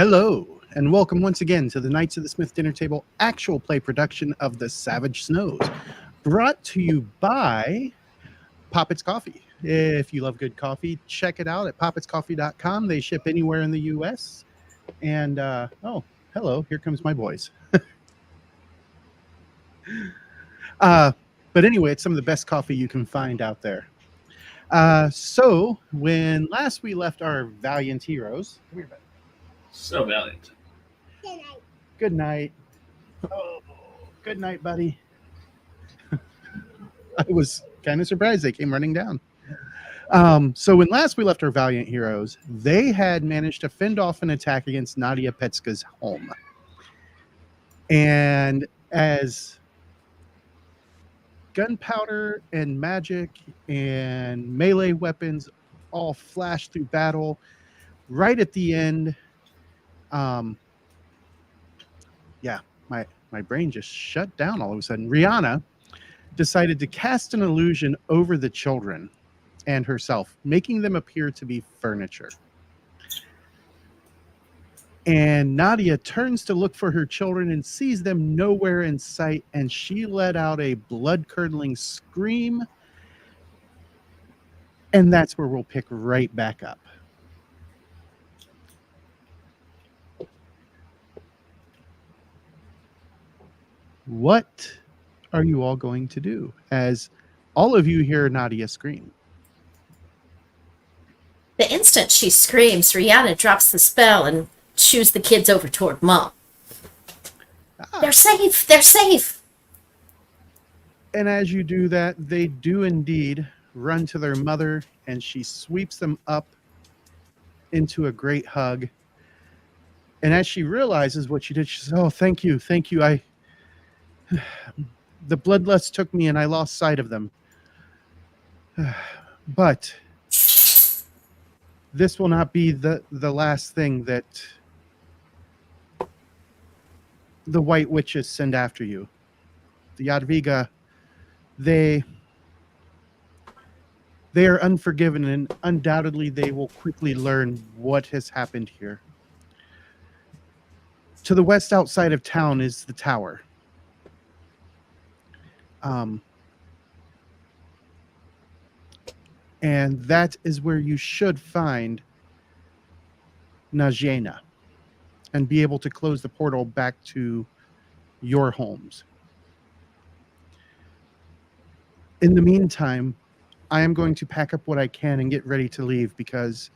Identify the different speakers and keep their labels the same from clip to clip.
Speaker 1: Hello, and welcome once again to the Knights of the Smith Dinner Table actual play production of The Savage Snows, brought to you by Poppets Coffee. If you love good coffee, check it out at poppetscoffee.com. They ship anywhere in the U.S. And, hello, here comes my boys. But anyway, it's some of the best coffee you can find out there. So, when last we left our valiant heroes, come here, buddy.
Speaker 2: So valiant.
Speaker 1: Good night. Oh, good night, buddy. I was kind of surprised they came running down. So when last we left our valiant heroes, they had managed to fend off an attack against Nadya Petska's home. And as gunpowder and magic and melee weapons all flashed through battle, right at the end, my brain just shut down all of a sudden. Rihanna decided to cast an illusion over the children and herself, making them appear to be furniture. And Nadia turns to look for her children and sees them nowhere in sight, and she let out a blood-curdling scream. And that's where we'll pick right back up. What are you all going to do as all of you hear Nadia scream?
Speaker 3: The instant she screams, Rihanna drops the spell and shoos the kids over toward Mom. They're safe! They're safe!
Speaker 1: And as you do that, they do indeed run to their mother, and she sweeps them up into a great hug. And as she realizes what she did, she says, "Oh, thank you. The bloodlust took me and I lost sight of them. But this will not be the last thing that the White Witches send after you. The Jadwiga, they are unforgiven, and undoubtedly they will quickly learn what has happened here. To the west outside of town is the tower. And that is where you should find Najena and be able to close the portal back to your homes. In the meantime, I am going to pack up what I can and get ready to leave, because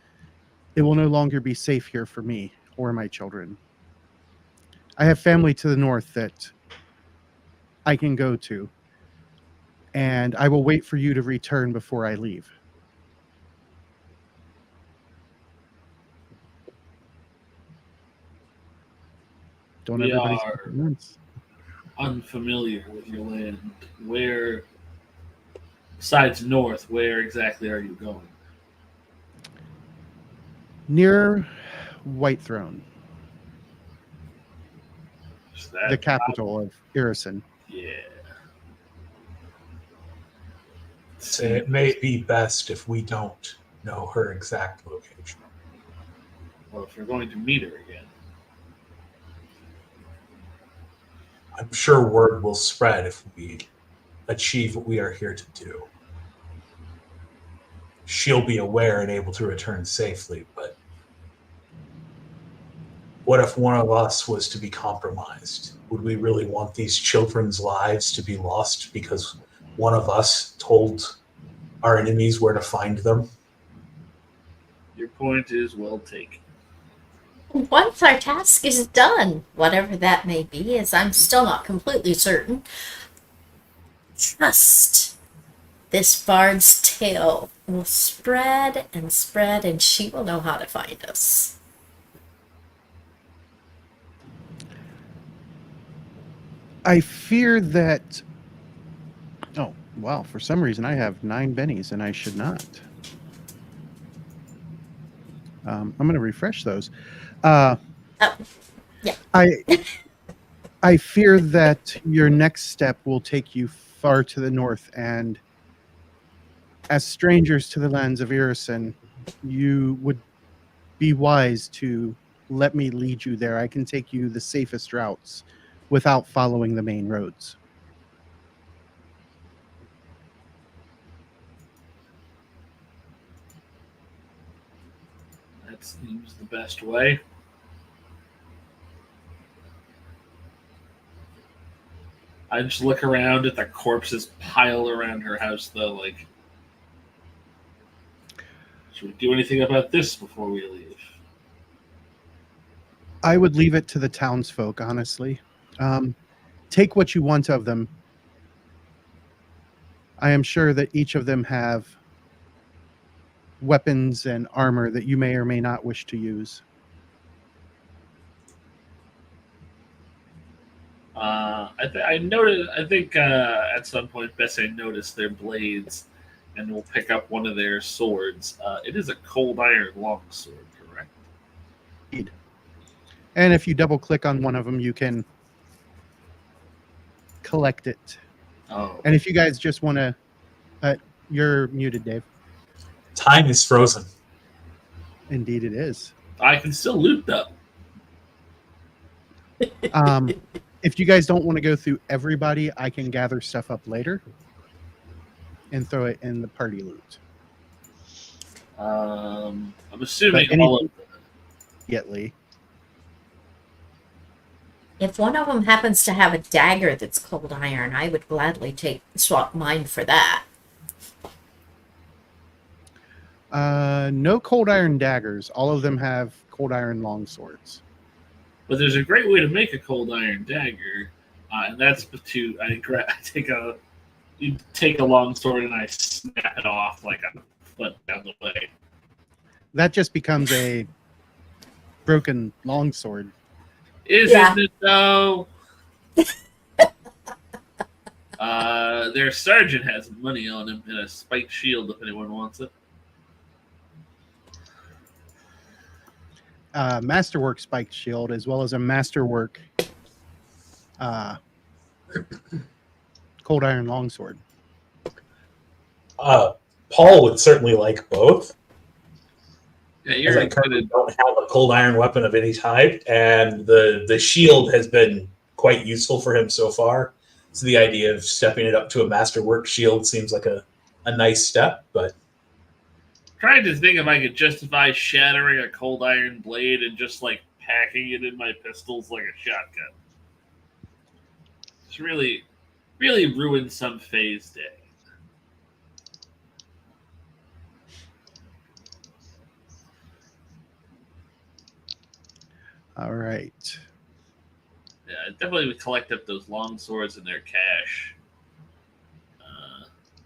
Speaker 1: it will no longer be safe here for me or my children. I have family to the north that I can go to, and I will wait for you to return before I leave." Don't
Speaker 2: We
Speaker 1: everybody
Speaker 2: are
Speaker 1: speak at once.
Speaker 2: unfamiliar with your land. Where, besides north, where exactly are you going?
Speaker 1: Near White Throne,
Speaker 2: Is that
Speaker 1: the capital of Irison.
Speaker 2: Yeah.
Speaker 4: So it may be best if we don't know her exact location.
Speaker 2: Well, if you're going to meet her again.
Speaker 4: I'm sure word will spread if we achieve what we are here to do. She'll be aware and able to return safely, but what if one of us was to be compromised? Would we really want these children's lives to be lost because one of us told our enemies where to find them?
Speaker 2: Your point is well taken.
Speaker 3: Once our task is done, whatever that may be, as I'm still not completely certain, trust this bard's tale will spread, and she will know how to find us.
Speaker 1: I fear that... Oh, wow. For some reason, I have 9 bennies, and I should not. I'm going to refresh those.
Speaker 3: Yeah.
Speaker 1: I fear that your next step will take you far to the north, and as strangers to the lands of Irison, you would be wise to let me lead you there. I can take you the safest routes without following the main roads.
Speaker 2: That seems the best way. I just look around at the corpses piled around her house, though. Like, should we do anything about this before we leave?
Speaker 1: I would leave it to the townsfolk, honestly. Take what you want of them. I am sure that each of them have weapons and armor that you may or may not wish to use.
Speaker 2: I noticed. I think at some point, Bessie noticed their blades, and will pick up one of their swords. It is a cold iron longsword, correct?
Speaker 1: Indeed. And if you double click on one of them, you can collect it.
Speaker 2: Oh,
Speaker 1: And if you guys just want to, you're muted, Dave.
Speaker 4: Time is frozen.
Speaker 1: Indeed, it is.
Speaker 2: I can still loot them.
Speaker 1: If you guys don't want to go through everybody, I can gather stuff up later and throw it in the party loot.
Speaker 2: I'm assuming
Speaker 1: But
Speaker 2: all of them.
Speaker 1: Yetly.
Speaker 3: If one of them happens to have a dagger that's cold iron, I would gladly swap mine for that.
Speaker 1: No cold iron daggers. All of them have cold iron longswords.
Speaker 2: But there's a great way to make a cold iron dagger, and that's to take a long sword and I snap it off like a foot down the way.
Speaker 1: That just becomes a broken longsword.
Speaker 2: Isn't it though? Their sergeant has money on him and a spiked shield if anyone wants it.
Speaker 1: Masterwork spiked shield, as well as a masterwork cold iron longsword.
Speaker 4: Paul would certainly like both.
Speaker 2: Yeah,
Speaker 4: As
Speaker 2: you're
Speaker 4: I currently
Speaker 2: good.
Speaker 4: don't have a cold iron weapon of any type, and the shield has been quite useful for him so far. So the idea of stepping it up to a masterwork shield seems like a nice step, but
Speaker 2: Trying to think if I could justify shattering a cold iron blade and just like packing it in my pistols like a shotgun. It's really ruined some phase day.
Speaker 1: All right.
Speaker 2: Yeah, I definitely would collect up those long swords and their cash.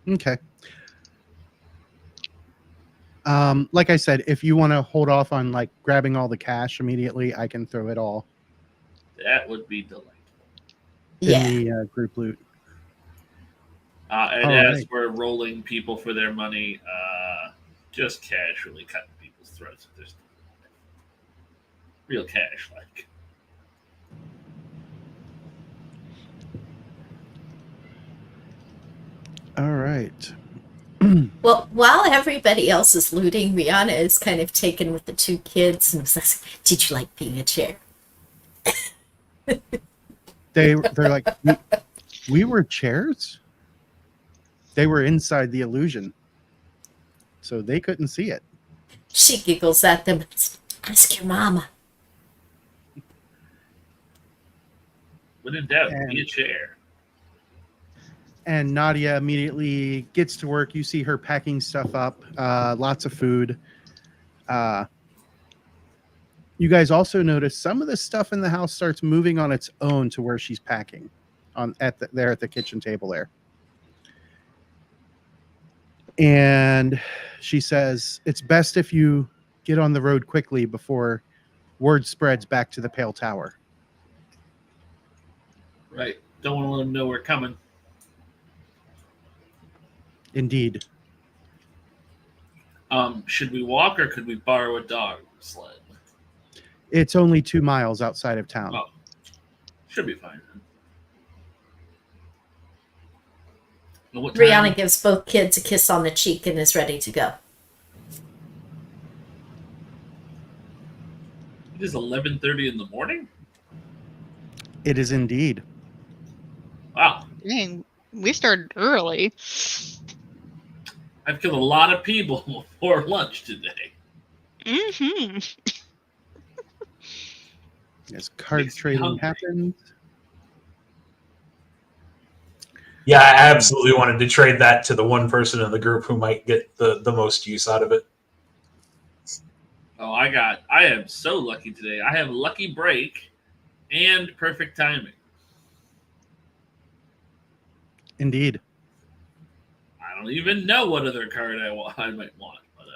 Speaker 1: Okay. Like I said, if you want to hold off on like grabbing all the cash immediately, I can throw it all
Speaker 2: That would be delightful.
Speaker 3: Yeah.
Speaker 1: in the group loot.
Speaker 2: And
Speaker 1: All
Speaker 2: as
Speaker 1: right.
Speaker 2: we're rolling people for their money, just casually cutting people's throats if there's real cash like.
Speaker 1: All right.
Speaker 3: Well, while everybody else is looting, Rihanna is kind of taken with the two kids and says, "Did you like being a chair?"
Speaker 1: They're like, we were chairs. They were inside the illusion, so they couldn't see it.
Speaker 3: She giggles at them. Ask your mama.
Speaker 2: When in doubt,
Speaker 1: And-
Speaker 2: be a chair.
Speaker 1: And Nadia immediately gets to work. You see her packing stuff up, lots of food. You guys also notice some of the stuff in the house starts moving on its own to where she's packing, at the kitchen table there. And she says, "It's best if you get on the road quickly before word spreads back to the Pale Tower."
Speaker 2: Right. Don't want to let them know we're coming.
Speaker 1: Indeed.
Speaker 2: Should we walk or could we borrow a dog sled?
Speaker 1: It's only 2 miles outside of town.
Speaker 2: Oh, should be fine. And what time?
Speaker 3: Rihanna gives both kids a kiss on the cheek and is ready to go.
Speaker 2: It is 11:30 in the morning.
Speaker 1: It is indeed.
Speaker 2: Wow,
Speaker 5: Dang, we started early.
Speaker 2: I've killed a lot of people before lunch today.
Speaker 5: Mm-hmm.
Speaker 1: As card
Speaker 2: Makes me
Speaker 1: trading
Speaker 2: hungry.
Speaker 1: happens.
Speaker 4: Yeah, I absolutely wanted to trade that to the one person in the group who might get the most use out of it.
Speaker 2: Oh, I am so lucky today. I have lucky break and perfect timing.
Speaker 1: Indeed.
Speaker 2: I don't even know what other card I might want, but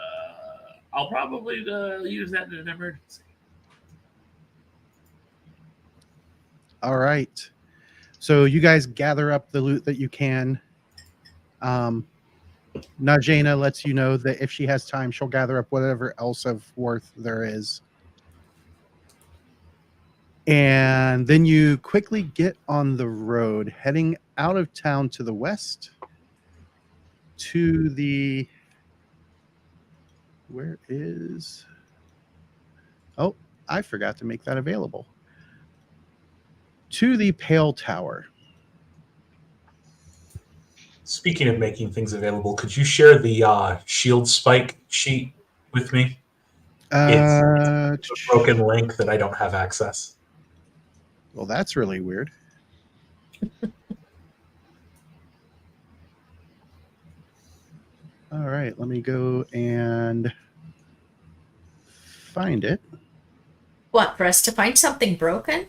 Speaker 2: I'll probably use that in an emergency.
Speaker 1: All right. So you guys gather up the loot that you can. Najena lets you know that if she has time, she'll gather up whatever else of worth there is. And then you quickly get on the road, heading out of town to the west to the... Where is... Oh, I forgot to make that available. To the Pale Tower.
Speaker 4: Speaking of making things available, could you share the shield spike sheet with me? It's a broken link that I don't have access.
Speaker 1: Well, that's really weird. All right, let me go and find it.
Speaker 3: What, for us to find something broken?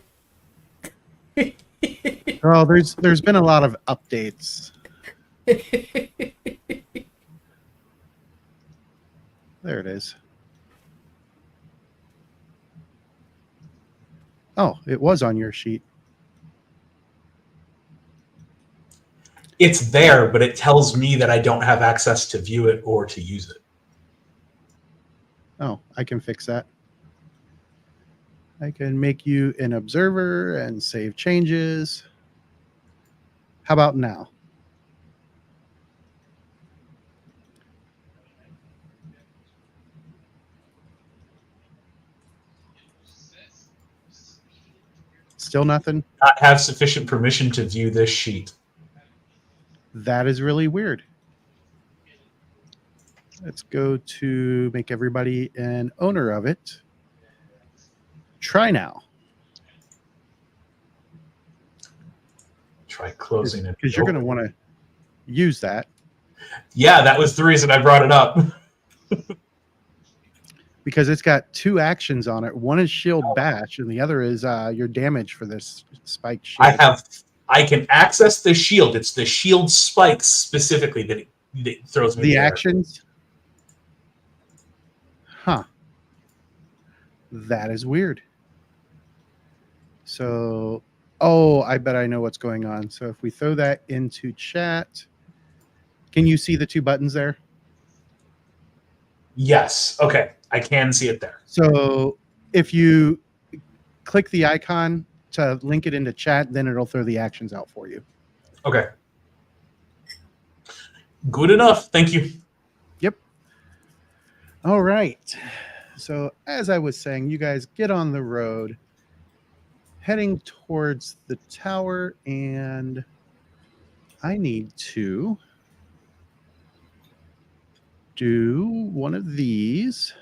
Speaker 1: Oh, there's been a lot of updates. There it is. Oh, it was on your sheet.
Speaker 4: It's there, but it tells me that I don't have access to view it or to use it.
Speaker 1: Oh, I can fix that. I can make you an observer and save changes. How about now? Still nothing?
Speaker 4: Not have sufficient permission to view this sheet.
Speaker 1: That is really weird. Let's go to make everybody an owner of it. Try now.
Speaker 4: Try closing it.
Speaker 1: Because you're going to want to use that.
Speaker 4: Yeah, that was the reason I brought it up.
Speaker 1: Because it's got two actions on it. One is shield bash, and the other is your damage for this spike shield.
Speaker 4: I can access the shield. It's the shield spikes specifically that it throws me.
Speaker 1: The
Speaker 4: there.
Speaker 1: actions? Huh. That is weird. So, oh, I bet I know what's going on. So if we throw that into chat, can you see the two buttons there?
Speaker 4: Yes. Okay. I can see it there.
Speaker 1: So if you click the icon to link it into chat, then it'll throw the actions out for you.
Speaker 4: Okay. Good enough. Thank you.
Speaker 1: Yep. All right. So as I was saying, you guys get on the road heading towards the tower, and I need to do one of these.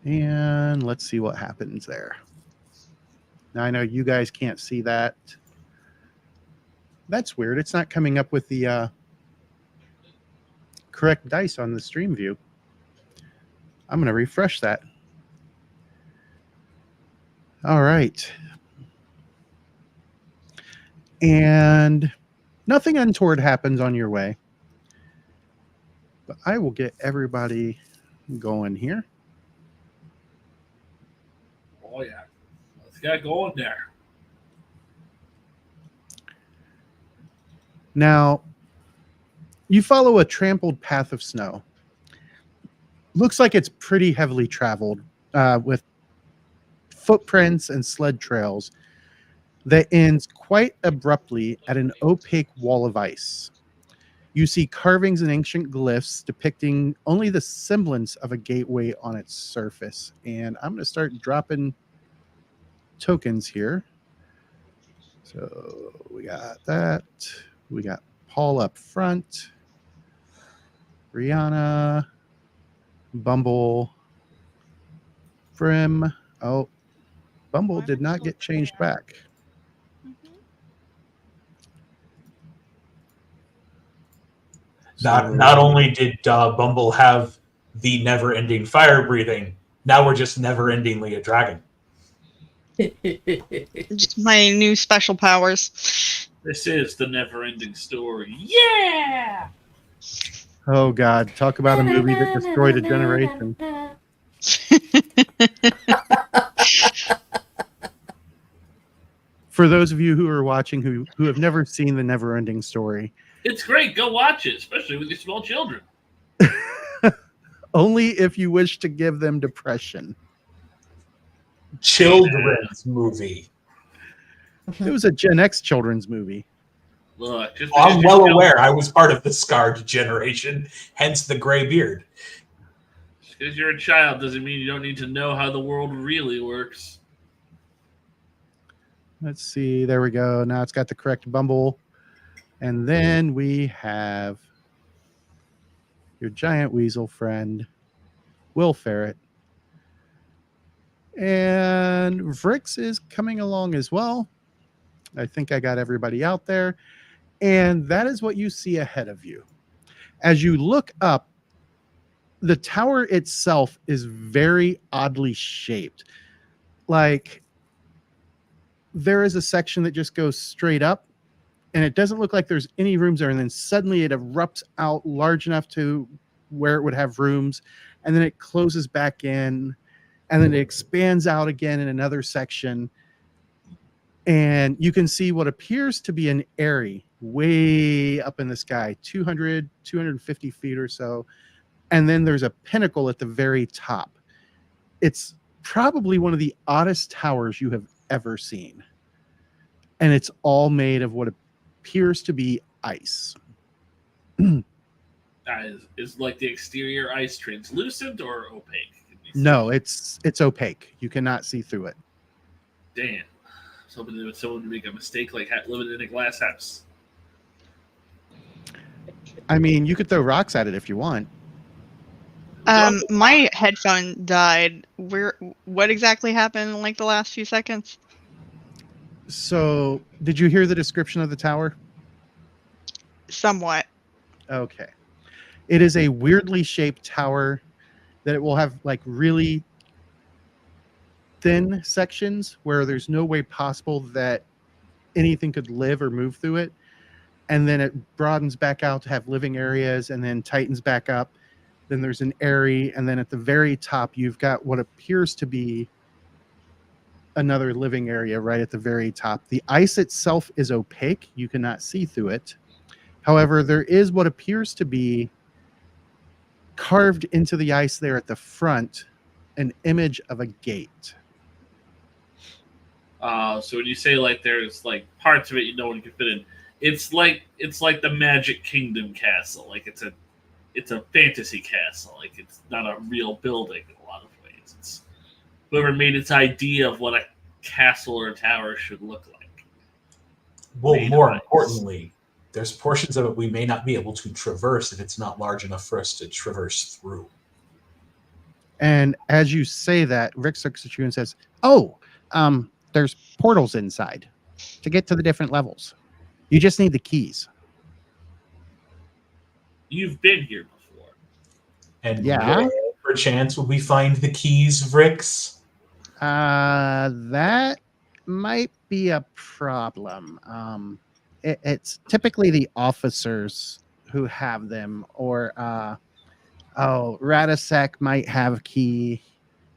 Speaker 1: And let's see what happens there. Now I know you guys can't see that. That's weird. It's not coming up with the correct dice on the stream view. I'm going to refresh that. All right. And nothing untoward happens on your way. But I will get everybody going here.
Speaker 2: Oh yeah, let's get going there.
Speaker 1: Now, you follow a trampled path of snow. Looks like it's pretty heavily traveled with footprints and sled trails that ends quite abruptly at an opaque wall of ice. You see carvings and ancient glyphs depicting only the semblance of a gateway on its surface. And I'm going to start dropping tokens here. So we got that. We got Paul up front. Rihanna. Bumble. Brim. Oh, Bumble did not get changed back.
Speaker 4: Not only did Bumble have the never-ending fire breathing, now we're just never-endingly a dragon.
Speaker 5: Just my new special powers.
Speaker 2: This is the never-ending story. Yeah.
Speaker 1: Oh God, talk about a movie that destroyed a generation. For those of you who are watching who have never seen the never-ending story,
Speaker 2: It's great. Go watch it, especially with your small children.
Speaker 1: only if you wish to give them depression.
Speaker 4: Children's movie.
Speaker 1: It was a Gen X children's movie.
Speaker 2: Look, just
Speaker 4: I'm
Speaker 2: because
Speaker 4: well
Speaker 2: you're
Speaker 4: aware I was part of the scarred generation, hence the gray beard.
Speaker 2: Just because you're a child doesn't mean you don't need to know how the world really works.
Speaker 1: Let's see. There we go. Now it's got the correct Bumble. And then we have your giant weasel friend, Will Ferret. And Vrix is coming along as well. I think I got everybody out there. And that is what you see ahead of you. As you look up, the tower itself is very oddly shaped. Like, there is a section that just goes straight up, and it doesn't look like there's any rooms there. And then suddenly it erupts out large enough to where it would have rooms. And then it closes back in, and then it expands out again in another section. And you can see what appears to be an eyrie way up in the sky, 200, 250 feet or so. And then there's a pinnacle at the very top. It's probably one of the oddest towers you have ever seen. And it's all made of what appears to be ice.
Speaker 2: Is like the exterior ice translucent or opaque?
Speaker 1: No, it's opaque. You cannot see through it.
Speaker 2: Damn. Someone would make a mistake like living in a glass house.
Speaker 1: I mean, you could throw rocks at it if you want.
Speaker 5: My headphone died. What exactly happened in like the last few seconds?
Speaker 1: So, did you hear the description of the tower?
Speaker 5: Somewhat.
Speaker 1: Okay. It is a weirdly shaped tower that it will have like really thin sections where there's no way possible that anything could live or move through it. And then it broadens back out to have living areas and then tightens back up. Then there's an eyrie. And then at the very top, you've got what appears to be another living area right at the very top. The ice itself is opaque. You cannot see through it. However, there is what appears to be carved into the ice there at the front, an image of a gate.
Speaker 2: So when you say like there's like parts of it no one can fit in, it's like the Magic Kingdom castle. Like it's a fantasy castle. Like it's not a real building in a lot of ways. It's whoever made its idea of what a castle or a tower should look like.
Speaker 4: Well, more importantly, there's portions of it we may not be able to traverse if it's not large enough for us to traverse through.
Speaker 1: And as you say that, Rick looks at you and says, "Oh, there's portals inside to get to the different levels. You just need the keys."
Speaker 2: You've been here before.
Speaker 4: And
Speaker 1: yeah,
Speaker 4: where, perchance, will we find the keys, Vrix?
Speaker 1: That might be a problem. It's typically the officers who have them, or Radisek might have a key.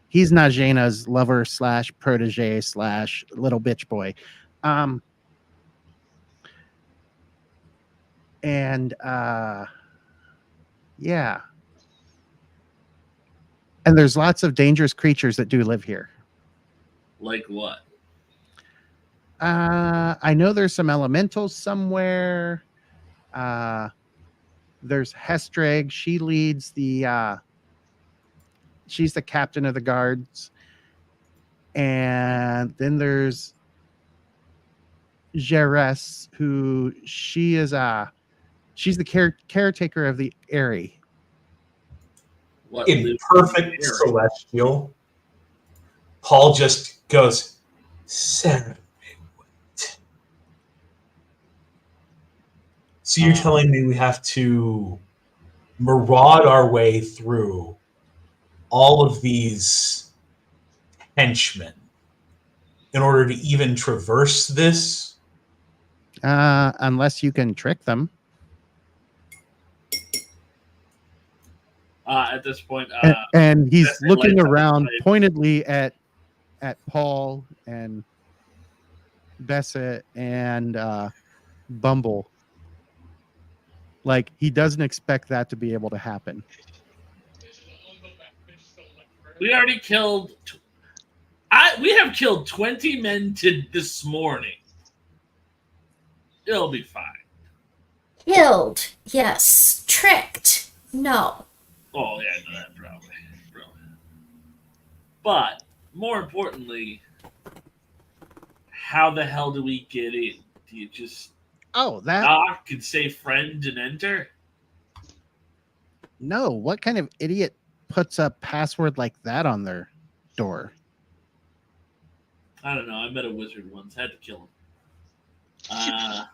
Speaker 1: He's Najena's lover / protege / little bitch boy. Yeah. And there's lots of dangerous creatures that do live here.
Speaker 2: Like what?
Speaker 1: I know there's some elementals somewhere. There's Hestreg. She leads she's the captain of the guards. And then there's Jerez, who she's the caretaker of the Airy.
Speaker 2: What
Speaker 4: In
Speaker 2: lives
Speaker 4: perfect
Speaker 2: in the area?
Speaker 4: celestial, Paul just goes, Sarah. So you're telling me we have to maraud our way through all of these henchmen in order to even traverse this?
Speaker 1: Unless you can trick them.
Speaker 2: At this point,
Speaker 1: And he's
Speaker 2: That's it,
Speaker 1: looking
Speaker 2: lights up
Speaker 1: around
Speaker 2: the
Speaker 1: pointedly at Paul and Bessett and Bumble. Like he doesn't expect that to be able to happen.
Speaker 2: we already killed. We have killed 20 men this morning. It'll be fine.
Speaker 3: Killed, yes. Tricked, no.
Speaker 2: Oh yeah, I know that probably. But more importantly, how the hell do we get in? Do you just
Speaker 1: Oh, that
Speaker 2: knock and say friend and enter?
Speaker 1: no. What kind of idiot puts a password like that on their door?
Speaker 2: I don't know. I met a wizard once. Had to kill him.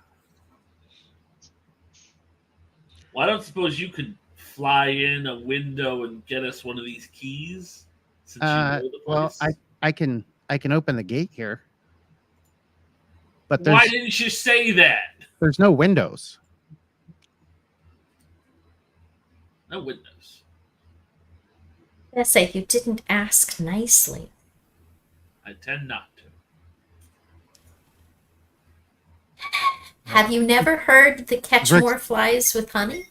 Speaker 2: Well, I don't suppose you could fly in a window and get us one of these keys? Since you know the
Speaker 1: Well,
Speaker 2: place?
Speaker 1: I can open the gate here, but
Speaker 2: Why didn't you say that?
Speaker 1: there's no windows.
Speaker 2: No windows.
Speaker 3: I say you didn't ask nicely.
Speaker 2: I tend not to.
Speaker 3: Have you never heard the catch
Speaker 1: Rick-
Speaker 3: more flies with honey?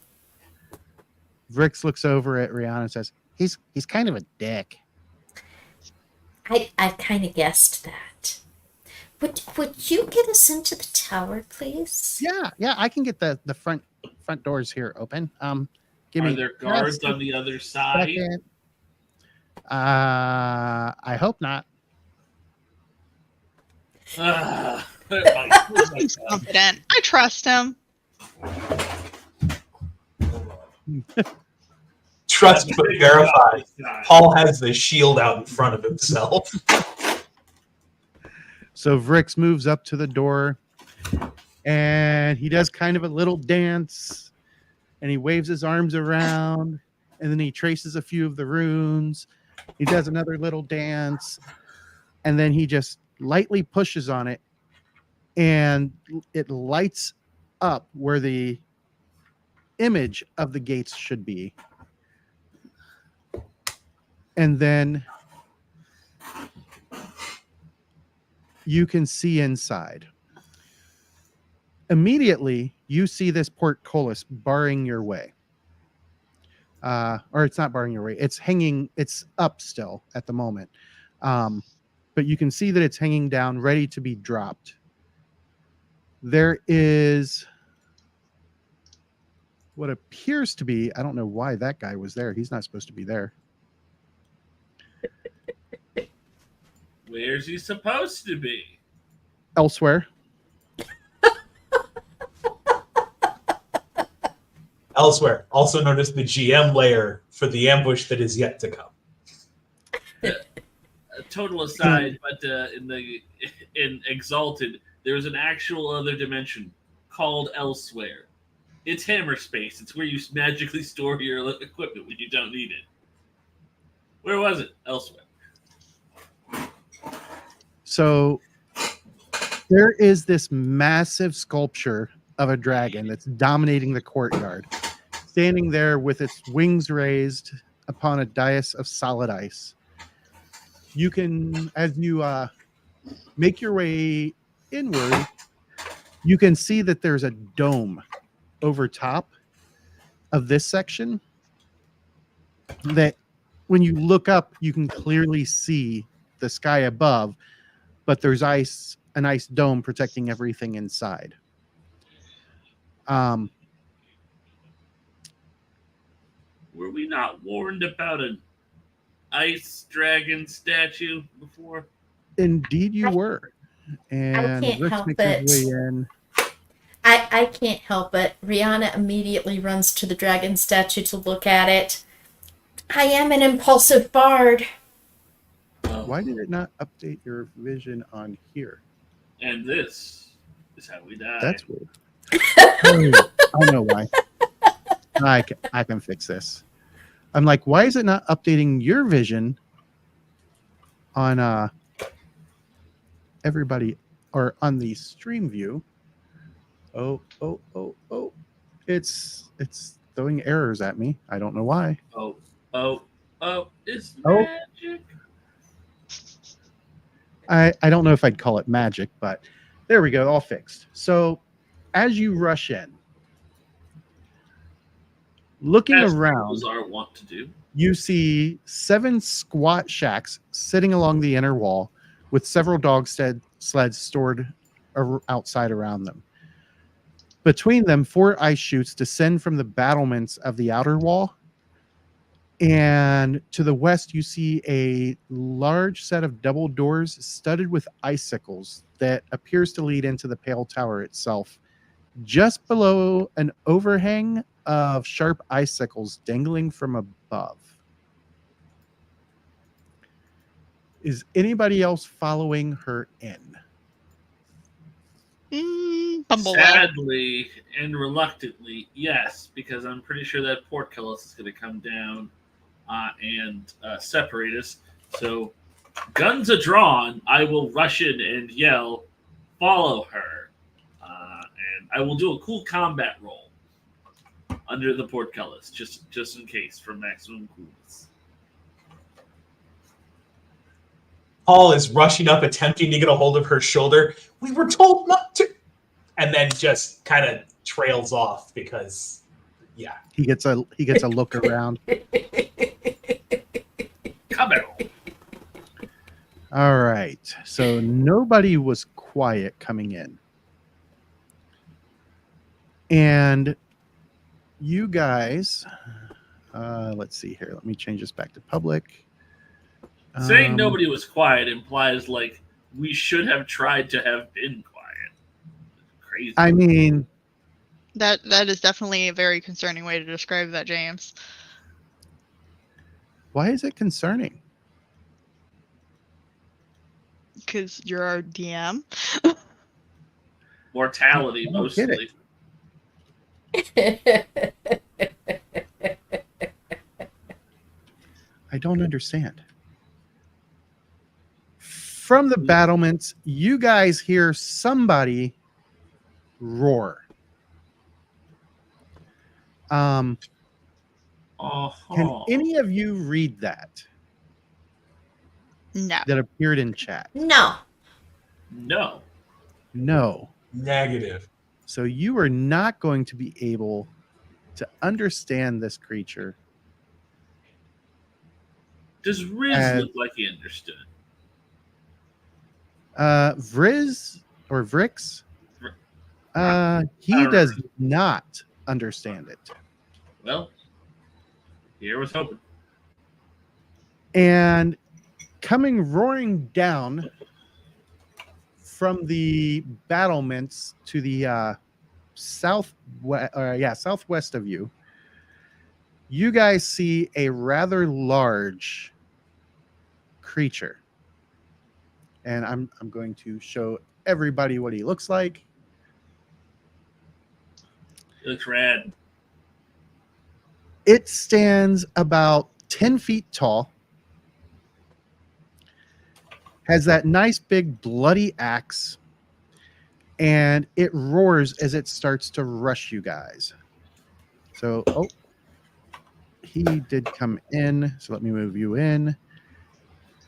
Speaker 1: Vrix looks over at Rihanna and says, "He's kind of a dick."
Speaker 3: I kind of guessed that. Would you get us into the tower, please?
Speaker 1: Yeah, I can get the front doors here open. Give
Speaker 2: Are
Speaker 1: me
Speaker 2: there guards
Speaker 1: just
Speaker 2: on the other side?
Speaker 1: second. I hope not.
Speaker 2: Oh my
Speaker 5: He's
Speaker 2: God.
Speaker 5: confident. I trust him.
Speaker 4: Trust but verify. Paul has the shield out in front of himself.
Speaker 1: So Vrix moves up to the door and he does kind of a little dance and he waves his arms around and then he traces a few of the runes. He does another little dance and then he just lightly pushes on it and it lights up where the image of the gates should be. And then you can see inside. Immediately, you see this portcullis barring your way. Or it's not barring your way. It's hanging. It's up still at the moment. But you can see that it's hanging down, ready to be dropped. There is what appears to be, I don't know why that guy was there. He's not supposed to be there.
Speaker 2: Where's he supposed to be?
Speaker 1: Elsewhere.
Speaker 4: Elsewhere, also known as the GM layer for the ambush that is yet to come.
Speaker 2: A total aside, but in Exalted, there's an actual other dimension called Elsewhere. It's Hammer Space. It's where you magically store your equipment when you don't need it. Where was it? Elsewhere.
Speaker 1: So there is this massive sculpture of a dragon that's dominating the courtyard, standing there with its wings raised upon a dais of solid ice. You can, as you make your way inward, you can see that there's a dome over top of this section that when you look up, you can clearly see the sky above, but there's an ice dome protecting everything inside.
Speaker 2: Were we not warned about an ice dragon statue before?
Speaker 1: Indeed, you
Speaker 3: I-
Speaker 1: were. And
Speaker 3: can't
Speaker 1: Rick's
Speaker 3: help
Speaker 1: making his
Speaker 3: it.
Speaker 1: way in.
Speaker 3: I can't help it. Rihanna immediately runs to the dragon statue to look at it. I am an impulsive bard.
Speaker 1: Why did it not update your vision on here?
Speaker 2: And this is how we die.
Speaker 1: That's weird. Oh, I know why. I can fix this. I'm like, why is it not updating your vision on everybody or on the stream view? Oh. It's throwing errors at me. I don't know why.
Speaker 2: Oh, it's
Speaker 1: Oh.
Speaker 2: magic.
Speaker 1: I don't know if I'd call it magic, but there we go, all fixed. So as you rush in, looking
Speaker 2: As
Speaker 1: around,
Speaker 2: those are wont to do.
Speaker 1: you see 7 squat shacks sitting along the inner wall with several dog sleds stored outside around them. Between them, 4 ice chutes descend from the battlements of the outer wall. And to the west, you see a large set of double doors studded with icicles that appears to lead into the Pale Tower itself, just below an overhang of sharp icicles dangling from above. Is anybody else following her in?
Speaker 5: Bumble.
Speaker 2: Sadly and reluctantly, yes, because I'm pretty sure that portcullis is going to come down and separate us. So, guns are drawn. I will rush in and yell, "Follow her!" And I will do a cool combat roll under the portcullis, just in case, for maximum coolness.
Speaker 4: Paul is rushing up, attempting to get a hold of her shoulder. We were told not to. And then just kind of trails off because, yeah.
Speaker 1: He gets a look around.
Speaker 2: Combat roll.
Speaker 1: All right. So nobody was quiet coming in. And you guys, let's see here. Let me change this back to public.
Speaker 2: Saying nobody was quiet implies like we should have tried to have been quiet. Crazy.
Speaker 1: I mean,
Speaker 5: That is definitely a very concerning way to describe that, James.
Speaker 1: why is it concerning?
Speaker 5: Because you're our DM.
Speaker 2: Mortality,
Speaker 1: I don't get
Speaker 2: mostly.
Speaker 1: I don't understand. From the battlements, you guys hear somebody roar. Can any of you read that
Speaker 5: No.
Speaker 1: that appeared in chat?
Speaker 3: No.
Speaker 2: No.
Speaker 1: No.
Speaker 4: Negative.
Speaker 1: So you are not going to be able to understand this creature.
Speaker 2: Does Riz look like he understood?
Speaker 1: Vriz or Vrix, he does not understand it.
Speaker 2: Well, here was hoping.
Speaker 1: And coming roaring down from the battlements to the southwest of you, you guys see a rather large creature. And I'm going to show everybody what he looks like.
Speaker 2: It looks rad.
Speaker 1: It stands about 10 feet tall, has that nice big bloody axe, and it roars as it starts to rush you guys. So, he did come in, so let me move you in.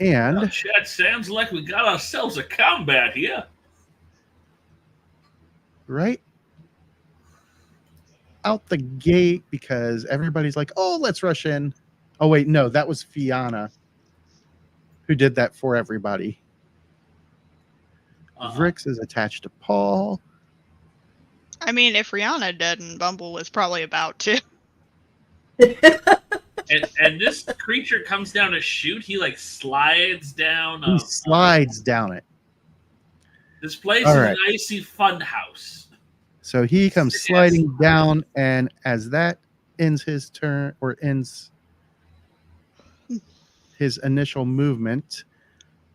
Speaker 1: And
Speaker 2: Oh, Chad, sounds like we got ourselves a combat here.
Speaker 1: right out the gate, because everybody's like, oh, let's rush in. Oh, wait, no, that was Fiona who did that for everybody. Vrix is attached to Paul.
Speaker 5: I mean, if Rihanna did, and Bumble was probably about to.
Speaker 2: And this creature comes down to shoot. He like slides down.
Speaker 1: He slides down it.
Speaker 2: This place
Speaker 1: All
Speaker 2: is
Speaker 1: right.
Speaker 2: an icy fun house.
Speaker 1: So he comes
Speaker 2: Yes.
Speaker 1: sliding down, and as that ends his turn, or ends his initial movement,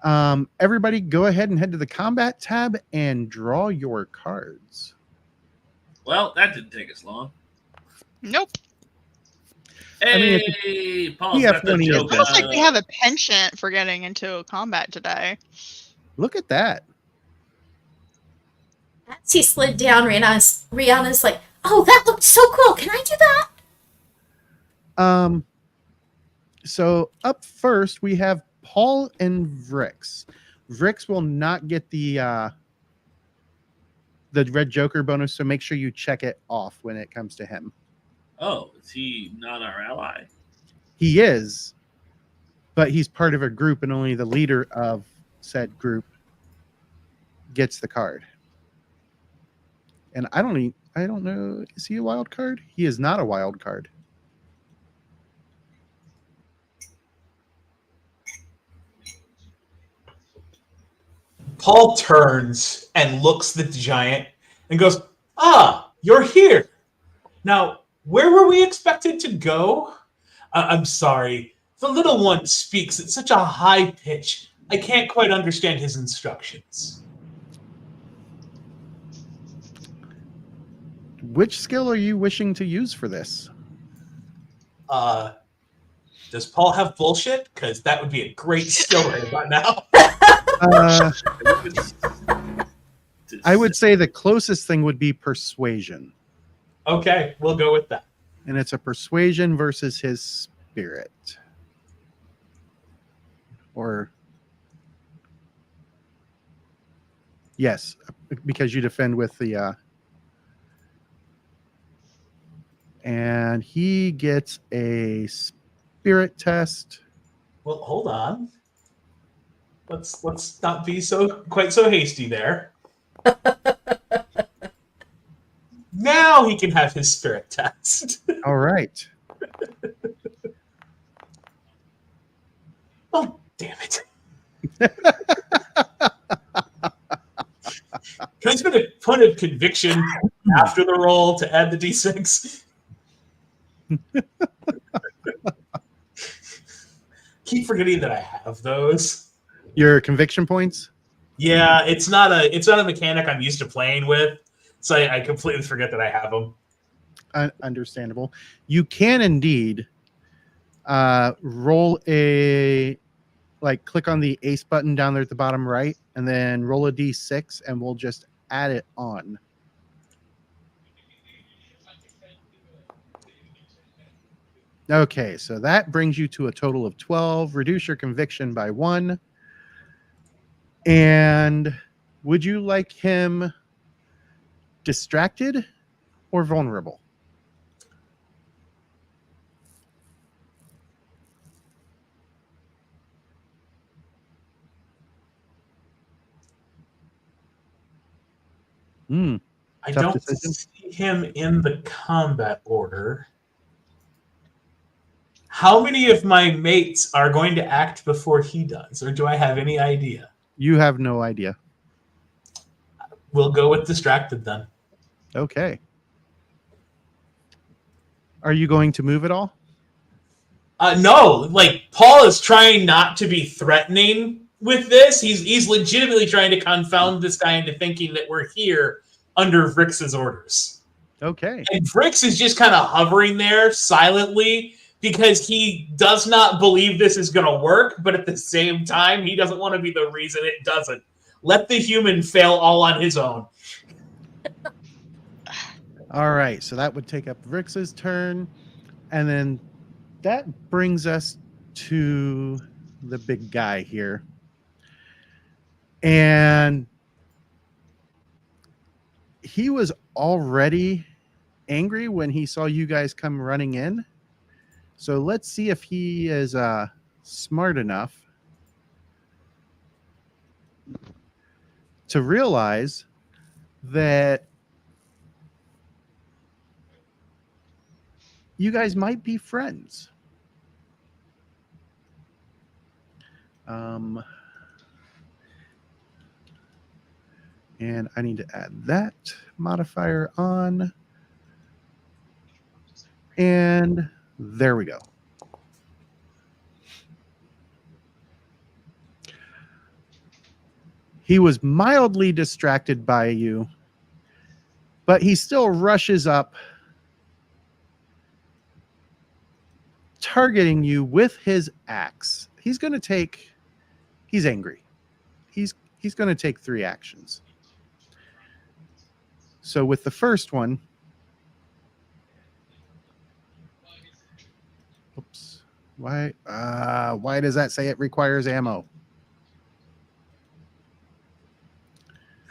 Speaker 1: everybody go ahead and head to the combat tab and draw your cards.
Speaker 2: Well, that didn't take us long.
Speaker 5: Nope.
Speaker 2: Hey,
Speaker 1: I mean,
Speaker 2: Paul's
Speaker 1: PF
Speaker 2: got the
Speaker 1: when he is
Speaker 2: joke.
Speaker 1: dead.
Speaker 5: Almost like we have a penchant for getting into combat today.
Speaker 1: Look at that.
Speaker 3: As he slid down, Rihanna's like, "Oh, that looked so cool. Can I do that?"
Speaker 1: So up first we have Paul and Vrix. Vrix will not get the Red Joker bonus, so make sure you check it off when it comes to him.
Speaker 2: Oh, is he not our ally?
Speaker 1: He is, but he's part of a group, and only the leader of said group gets the card. And I don't know. Is he a wild card? He is not a wild card.
Speaker 4: Paul turns and looks at the giant and goes, "Ah, you're here. Now, where were we expected to go? I'm sorry. The little one speaks at such a high pitch. I can't quite understand his instructions."
Speaker 1: Which skill are you wishing to use for this?
Speaker 4: Does Paul have bullshit? Because that would be a great skill right about now.
Speaker 1: I would say the closest thing would be persuasion.
Speaker 4: Okay, we'll go with that.
Speaker 1: And it's a persuasion versus his spirit. Or yes, because you defend with the and he gets a spirit test.
Speaker 4: Well, hold on. Let's not be quite so hasty there. Now he can have his spirit test.
Speaker 1: All right.
Speaker 4: Oh, damn it. Can I spend a point of conviction after the roll to add the d6? Keep forgetting that I have those.
Speaker 1: Your conviction points?
Speaker 4: Yeah, it's not a mechanic I'm used to playing with, so I completely forget that I have them.
Speaker 1: Understandable. You can indeed roll click on the ace button down there at the bottom right, and then roll a d6, and we'll just add it on. Okay, so that brings you to a total of 12. Reduce your conviction by 1. And would you like him distracted or vulnerable?
Speaker 4: I
Speaker 1: Tough
Speaker 4: don't
Speaker 1: decision.
Speaker 4: see him in the combat order. How many of my mates are going to act before he does, or do I have any idea?
Speaker 1: You have no idea.
Speaker 4: We'll go with distracted then.
Speaker 1: Okay. Are you going to move at all?
Speaker 4: No, like Paul is trying not to be threatening with this. He's legitimately trying to confound this guy into thinking that we're here under Vrix's orders.
Speaker 1: Okay.
Speaker 4: And Vrix is just kind of hovering there silently because he does not believe this is going to work, but at the same time, he doesn't want to be the reason it doesn't. Let the human fail all on his own.
Speaker 1: All right. So that would take up Vrix's turn. And then that brings us to the big guy here. And he was already angry when he saw you guys come running in. So let's see if he is smart enough to realize that you guys might be friends. And I need to add that modifier on. And there we go. He was mildly distracted by you, but he still rushes up, targeting you with his axe. He's angry. He's going to take 3 actions. So with the first one, oops, why does that say it requires ammo?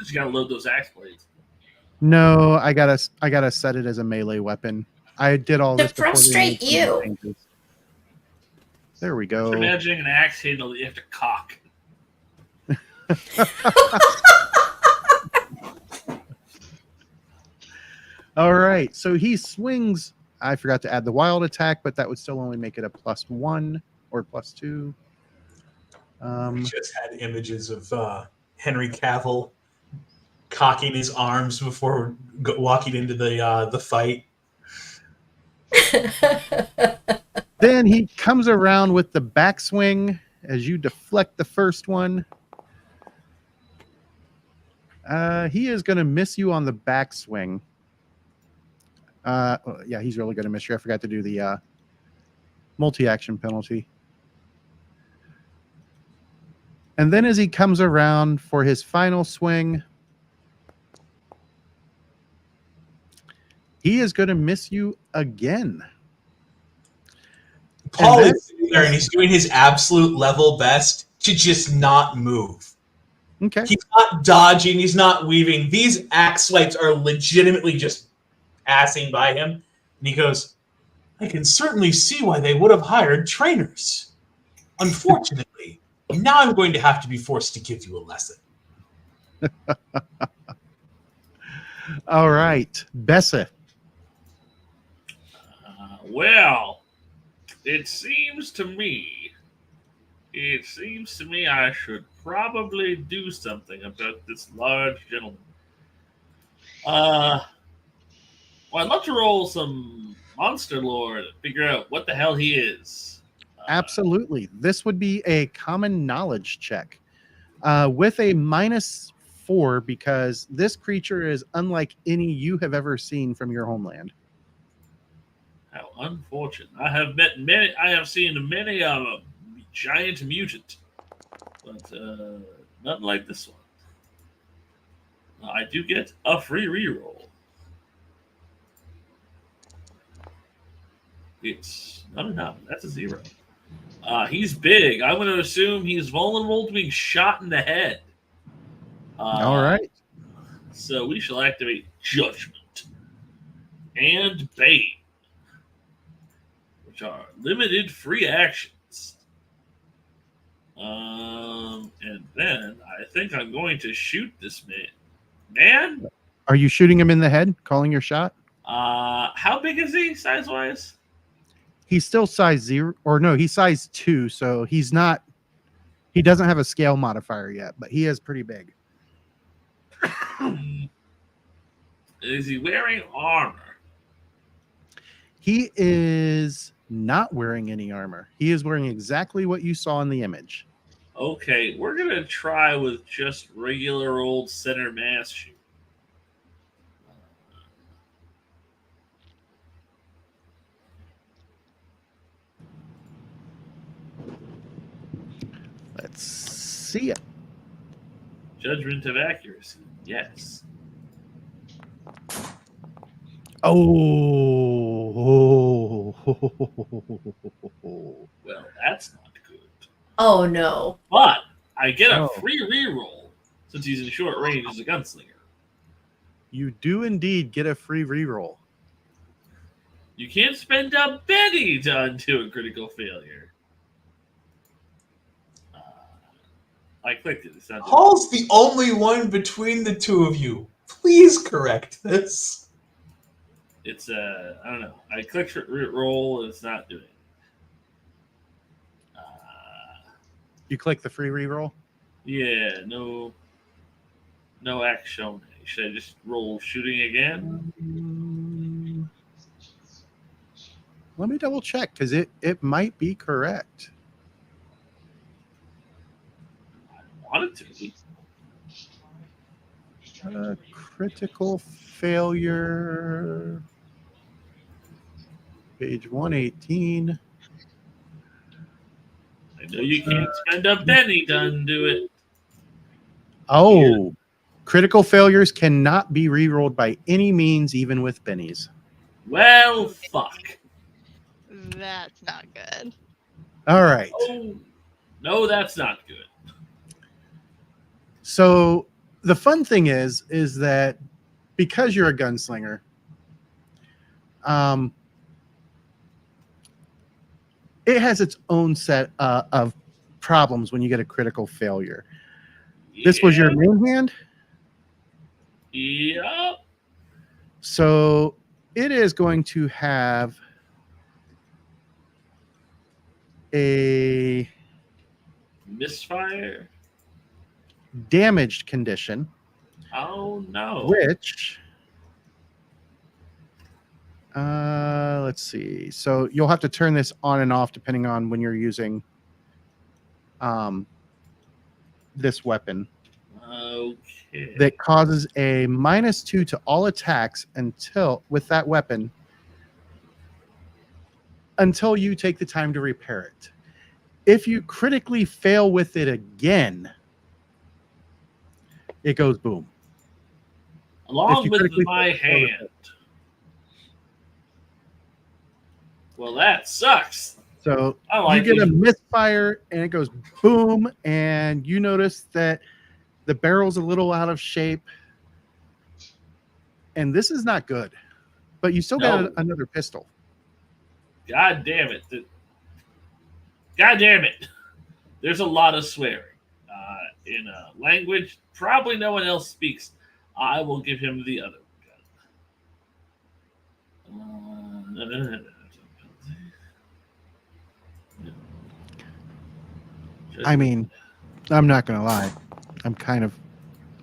Speaker 2: You gotta load those axe blades.
Speaker 1: No, I gotta set it as a melee weapon. I did all
Speaker 3: To
Speaker 1: this before they
Speaker 3: frustrate
Speaker 1: made some
Speaker 3: you.
Speaker 1: changes. There we
Speaker 2: Just
Speaker 1: go.
Speaker 2: imagining an axe handle that you have to cock.
Speaker 1: All right, so he swings. I forgot to add the wild attack, but that would still only make it a +1 or +2.
Speaker 4: We just had images of Henry Cavill cocking his arms before walking into the fight.
Speaker 1: Then he comes around with the backswing as you deflect the first one. He is going to miss you on the backswing. Yeah, he's really going to miss you. I forgot to do the multi-action penalty. And then as he comes around for his final swing, he is going to miss you again.
Speaker 4: Paul is sitting there and he's doing his absolute level best to just not move.
Speaker 1: Okay.
Speaker 4: He's not dodging. He's not weaving. These axe swipes are legitimately just passing by him. And he goes, I can certainly see why they would have hired trainers. Unfortunately, now I'm going to have to be forced to give you a lesson.
Speaker 1: All right. Bessa.
Speaker 2: Well, it seems to me I should probably do something about this large gentleman. Well, I'd love to roll some monster lore to figure out what the hell he is.
Speaker 1: Absolutely. This would be a common knowledge check with a -4 because this creature is unlike any you have ever seen from your homeland.
Speaker 2: How unfortunate. I have seen many giant mutant, but nothing like this one. I do get a free reroll. It's not enough. That's a 0. He's big. I'm going to assume he's vulnerable to being shot in the head.
Speaker 1: All right.
Speaker 2: So we shall activate Judgment and Bane, which are limited free actions. And then I think I'm going to shoot this man.
Speaker 1: Are you shooting him in the head, calling your shot?
Speaker 2: How big is he, size-wise?
Speaker 1: He's still size 0, or no, he's size 2, so he's not. He doesn't have a scale modifier yet, but he is pretty big.
Speaker 2: Is he wearing armor?
Speaker 1: He is not wearing any armor. He is wearing exactly what you saw in the image.
Speaker 2: Okay, we're going to try with just regular old center mass shoot.
Speaker 1: Let's see it.
Speaker 2: Judgment of accuracy. Yes.
Speaker 1: Oh.
Speaker 2: Well, that's not good.
Speaker 3: Oh no.
Speaker 2: But I get a
Speaker 1: Oh.
Speaker 2: free reroll since he's in short range as a gunslinger.
Speaker 1: You do indeed get a free reroll.
Speaker 2: You can't spend a penny to undo a critical failure. I clicked it. It's not doing
Speaker 4: Paul's the only one between the two of you. Please correct this.
Speaker 2: it. It's I don't know. I clicked roll. It's not doing it.
Speaker 1: You click the free reroll.
Speaker 2: Yeah, no action. Should I just roll shooting again?
Speaker 1: Let me double check because it might be correct.
Speaker 2: I want it to be.
Speaker 1: Critical failure. Page 118.
Speaker 2: I know you can't spend a penny to undo it.
Speaker 1: Oh, critical failures cannot be rerolled by any means, even with bennies.
Speaker 2: Well, fuck.
Speaker 5: That's not good.
Speaker 1: All right.
Speaker 2: Oh, no, that's not good.
Speaker 1: So the fun thing is that because you're a gunslinger, it has its own set of problems when you get a critical failure. This was your main hand?
Speaker 2: Yep.
Speaker 1: So it is going to have a
Speaker 2: Misfire.
Speaker 1: damaged condition,
Speaker 2: Oh no.
Speaker 1: which let's see. So you'll have to turn this on and off depending on when you're using this weapon.
Speaker 2: Okay.
Speaker 1: That causes a -2 to all attacks with that weapon until you take the time to repair it. If you critically fail with it again, it goes boom.
Speaker 2: Along with my hand. Well, that sucks.
Speaker 1: So
Speaker 2: I like
Speaker 1: you get
Speaker 2: it.
Speaker 1: a misfire and it goes boom, and you notice that the barrel's a little out of shape. And this is not good. But you still got another pistol.
Speaker 2: God damn it. God damn it. There's a lot of swearing in a language probably no one else speaks. I will give him the other gun.
Speaker 1: I mean, I'm not going to lie. I'm kind of...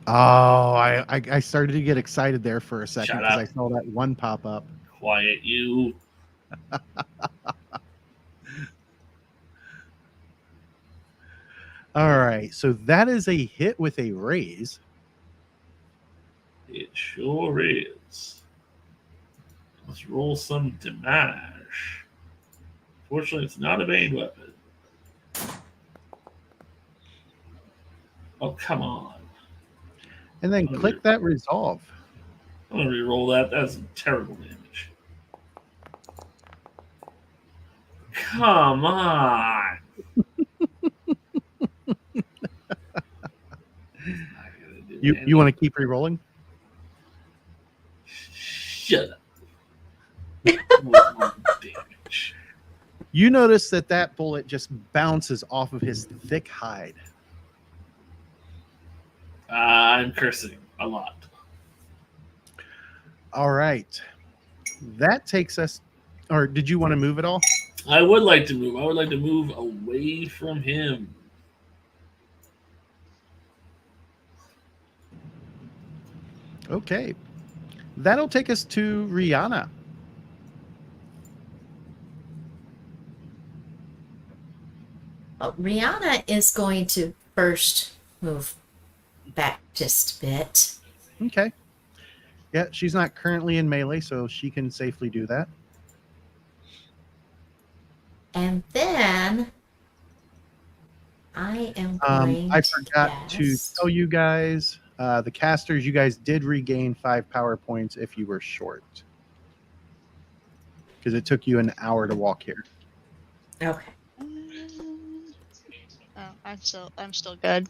Speaker 1: Oh, I started to get excited there for a second because I saw that one pop up.
Speaker 2: Quiet you.
Speaker 1: All right, so that is a hit with a raise.
Speaker 2: It sure is. Let's roll some damage. Fortunately, it's not a main weapon. Oh, come on.
Speaker 1: And then click that resolve.
Speaker 2: I'm going to re-roll that. That's terrible damage. Come on.
Speaker 1: You want to keep re-rolling?
Speaker 2: Shut up. Damage.
Speaker 1: You notice that bullet just bounces off of his thick hide.
Speaker 2: I'm cursing a lot.
Speaker 1: All right. That takes us... Or did you want to move at all?
Speaker 2: I would like to move. I would like to move away from him.
Speaker 1: Okay. That'll take us to Rihanna.
Speaker 3: Well, Rihanna is going to first move back just a bit.
Speaker 1: Okay. Yeah, she's not currently in melee, so she can safely do that.
Speaker 3: And then I am going
Speaker 1: I forgot to tell you guys, the casters, you guys did regain 5 power points if you were short. Because it took you an hour to walk here.
Speaker 3: Okay.
Speaker 5: Oh, I'm still good.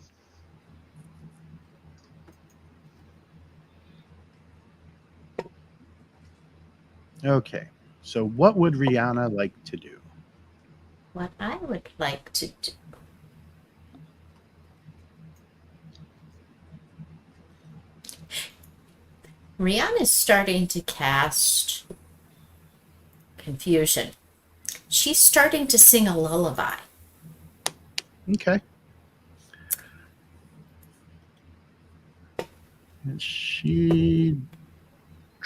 Speaker 1: Okay. So what would Rihanna like to do?
Speaker 3: What I would like to do. Rihanna is starting to cast confusion. She's starting to sing a lullaby.
Speaker 1: Okay. And she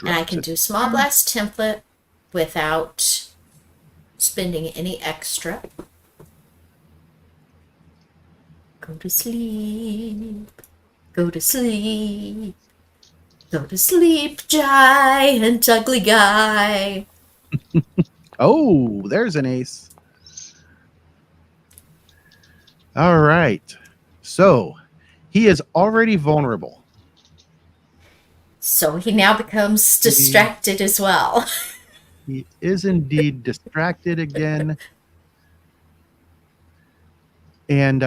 Speaker 3: And I
Speaker 1: drops
Speaker 3: can
Speaker 1: it.
Speaker 3: do small blast template without spending any extra. Go to sleep. Go to sleep. Go to sleep, giant ugly guy.
Speaker 1: Oh, there's an ace. All right. So he is already vulnerable.
Speaker 3: So he now becomes distracted as well.
Speaker 1: He is indeed distracted again. And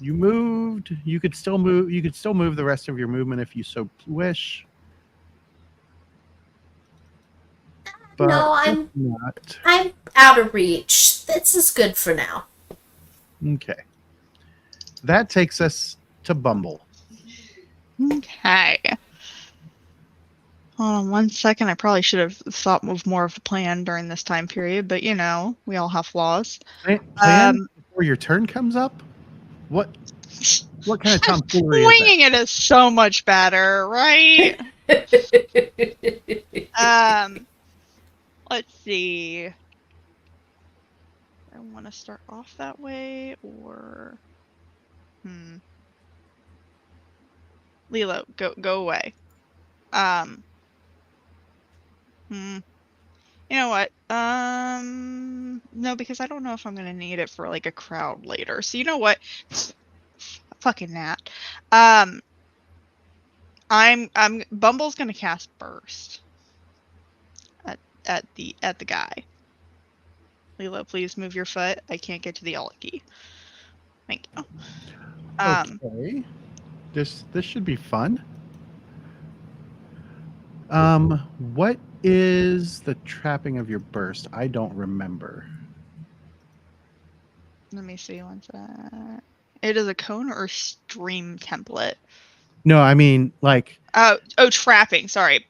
Speaker 1: you moved. You could still move. You could still move the rest of your movement if you so wish. But
Speaker 3: No,
Speaker 1: if not.
Speaker 3: I'm out of reach. This is good for now.
Speaker 1: Okay. That takes us to Bumble.
Speaker 5: Okay. Hold on 1 second. I probably should have thought of more of a plan during this time period, but you know, we all have flaws.
Speaker 1: Plan before your turn comes up? What kind of tomfoolery is that?
Speaker 5: Winging it is so much better, right? Let's see. I want to start off that way, or Lilo, go away. You know what? No, because I don't know if I'm gonna need it for like a crowd later. So you know what? Fucking Nat. Bumble's gonna cast Burst at the guy. Lilo, please move your foot. I can't get to the alt key. Thank you.
Speaker 1: Okay. This should be fun. What is the trapping of your burst? I don't remember.
Speaker 5: Let me see one sec. It is a cone or stream template.
Speaker 1: No, I mean like
Speaker 5: Oh, trapping. Sorry.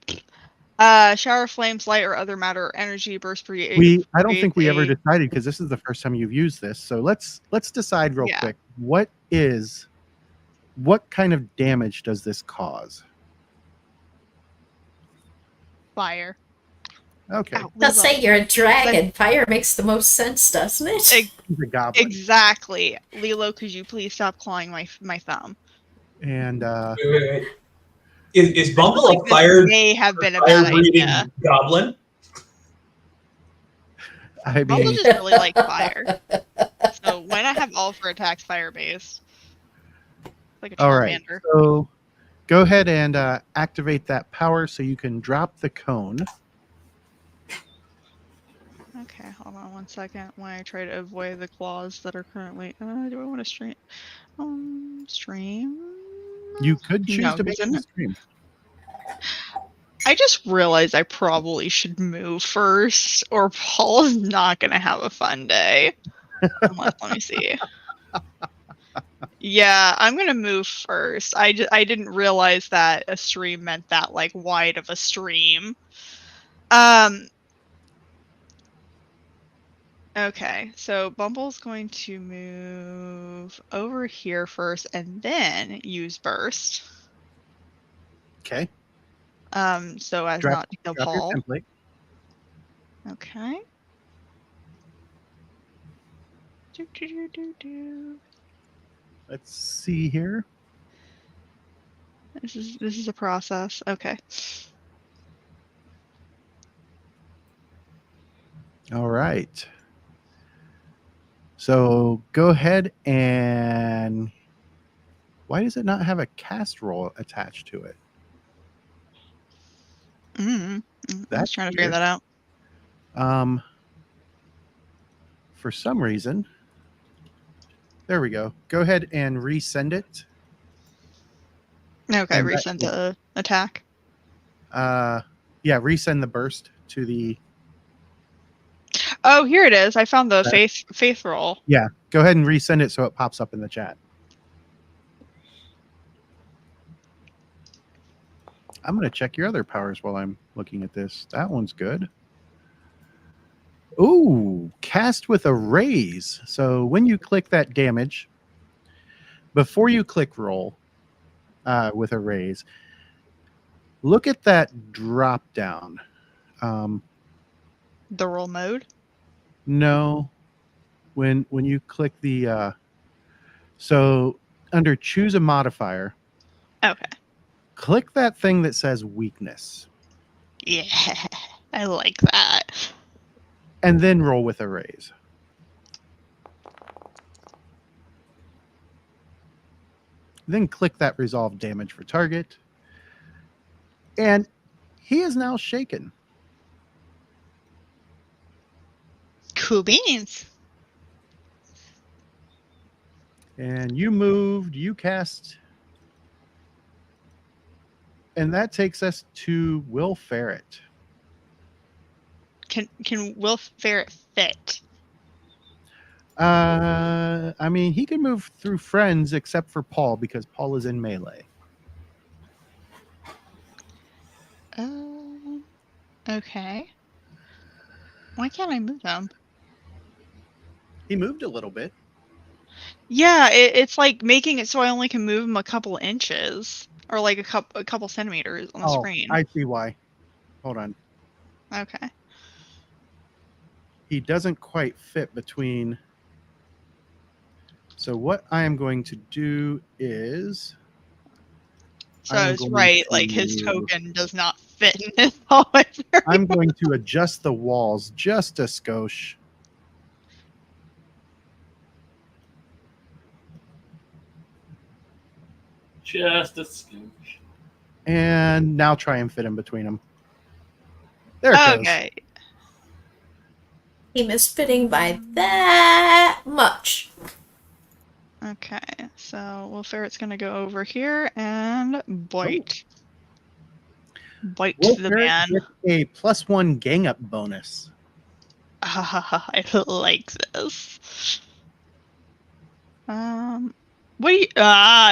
Speaker 5: Shower of flames, light, or other matter or energy burst.
Speaker 1: I don't think we ever decided because this is the first time you've used this. So let's decide real quick. What kind of damage does this cause?
Speaker 5: Fire.
Speaker 1: Okay.
Speaker 3: Let's say you're a dragon. Fire makes the most sense, doesn't it?
Speaker 1: He's a goblin.
Speaker 5: Exactly. Lilo, could you please stop clawing my thumb?
Speaker 1: And
Speaker 4: Wait. Is Bumble a fire?
Speaker 5: May have been a bad idea.
Speaker 4: Goblin.
Speaker 1: I
Speaker 5: Bumble
Speaker 1: mean,
Speaker 5: just really like fire. So when I have all for attacks fire based, like a
Speaker 1: all right.
Speaker 5: Charmander.
Speaker 1: So go ahead and activate that power so you can drop the cone.
Speaker 5: Okay, hold on 1 second. When I try to avoid the claws that are currently, do I want to stream? Stream.
Speaker 1: You could choose
Speaker 5: No,
Speaker 1: to make
Speaker 5: isn't
Speaker 1: it
Speaker 5: it?
Speaker 1: stream.
Speaker 5: I just realized I probably should move first, or Paul's not gonna have a fun day. Let me see. Yeah, I'm gonna move first. I didn't realize that a stream meant that like wide of a stream. Okay, so Bumble's going to move over here first and then use burst.
Speaker 1: Okay.
Speaker 5: So as not to kill
Speaker 1: Drop your
Speaker 5: Paul.
Speaker 1: template.
Speaker 5: Okay.
Speaker 1: Let's see here.
Speaker 5: This is a process. Okay.
Speaker 1: All right. So go ahead and why does it not have a cast roll attached to it?
Speaker 5: I was
Speaker 1: That's
Speaker 5: trying to figure
Speaker 1: weird.
Speaker 5: that out.
Speaker 1: For some reason, there we go. Go ahead and resend it.
Speaker 5: Okay,
Speaker 1: And that
Speaker 5: resend the attack.
Speaker 1: Yeah, resend the burst to the.
Speaker 5: Oh, here it is. I found the faith roll.
Speaker 1: Yeah, go ahead and resend it so it pops up in the chat. I'm going to check your other powers while I'm looking at this. That one's good. Ooh, cast with a raise. So when you click that damage, before you click roll, with a raise. Look at that drop down.
Speaker 5: The roll mode.
Speaker 1: No, when you click the so under choose a modifier,
Speaker 5: Okay.
Speaker 1: click that thing that says weakness,
Speaker 5: Yeah, I like that.
Speaker 1: and then roll with a raise. Then click that resolve damage for target, and he is now shaken.
Speaker 5: Cool beans.
Speaker 1: And you moved, you cast, and that takes us to Will Ferret.
Speaker 5: Can Will Ferret fit?
Speaker 1: I mean, he can move through friends except for Paul because Paul is in melee.
Speaker 5: Okay. Why can't I move him?
Speaker 1: He moved a little bit.
Speaker 5: Yeah, it's like making it so I only can move him a couple inches or like a couple centimeters on the screen.
Speaker 1: I see why. Hold on.
Speaker 5: Okay.
Speaker 1: He doesn't quite fit between. So what I am going to do is.
Speaker 5: So
Speaker 1: I am
Speaker 5: it's
Speaker 1: going
Speaker 5: right, like his
Speaker 1: to-
Speaker 5: token does not fit in this hallway.
Speaker 1: I'm going to adjust the walls just a skosh.
Speaker 2: Just a scooch.
Speaker 1: And now try and fit in between them. There it goes.
Speaker 5: Okay.
Speaker 3: He missed fitting by that much.
Speaker 5: Okay, so Will Ferret's gonna go over here and bite. Bite
Speaker 1: Will
Speaker 5: the
Speaker 1: Ferret
Speaker 5: man.
Speaker 1: gets a +1 gang up bonus.
Speaker 5: I like this. What do you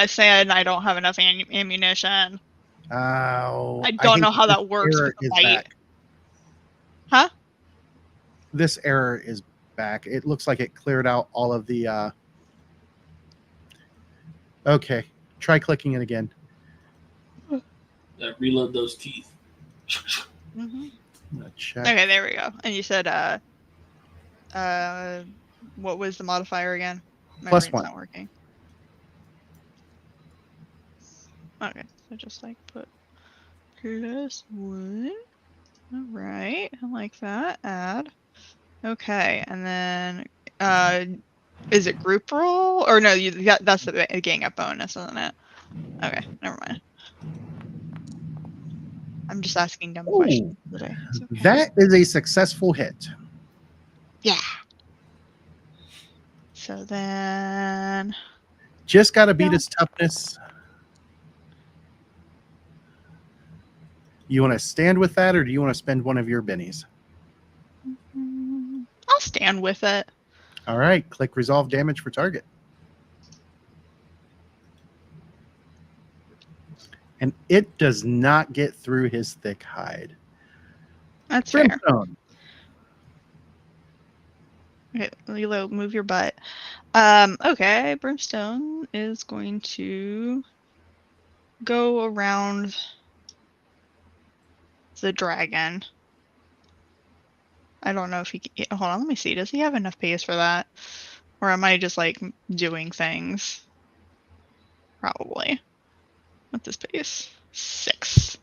Speaker 5: saying I don't have enough ammunition.
Speaker 1: Oh,
Speaker 5: I don't
Speaker 1: think
Speaker 5: know how
Speaker 1: this
Speaker 5: that works
Speaker 1: error
Speaker 5: with the
Speaker 1: is
Speaker 5: bite.
Speaker 1: back.
Speaker 5: Huh?
Speaker 1: This error is back. It looks like it cleared out all of the. Okay, try clicking it again.
Speaker 2: Reload those teeth.
Speaker 5: Mm-hmm.
Speaker 1: I'm gonna check.
Speaker 5: Okay, there we go. And you said what was the modifier again? My
Speaker 1: +1.
Speaker 5: brain's not working. Okay, so just like put +1. All right, I like that. Add. Okay, and then is it group roll or no? That's the gang up bonus, isn't it? Okay, never mind. I'm just asking dumb questions today. It's okay.
Speaker 1: That is a successful hit.
Speaker 5: Yeah. So then.
Speaker 1: Just got to beat his toughness. You want to stand with that, or do you want to spend one of your bennies?
Speaker 5: I'll stand with it.
Speaker 1: All right, click resolve damage for target. And it does not get through his thick hide.
Speaker 5: That's fair.
Speaker 1: Brimstone.
Speaker 5: Okay, Lilo, move your butt. Okay, Brimstone is going to go around the dragon. I don't know if he can. Hold on, let me see. Does he have enough pace for that? Or am I just like doing things? Probably. What's this pace? 6.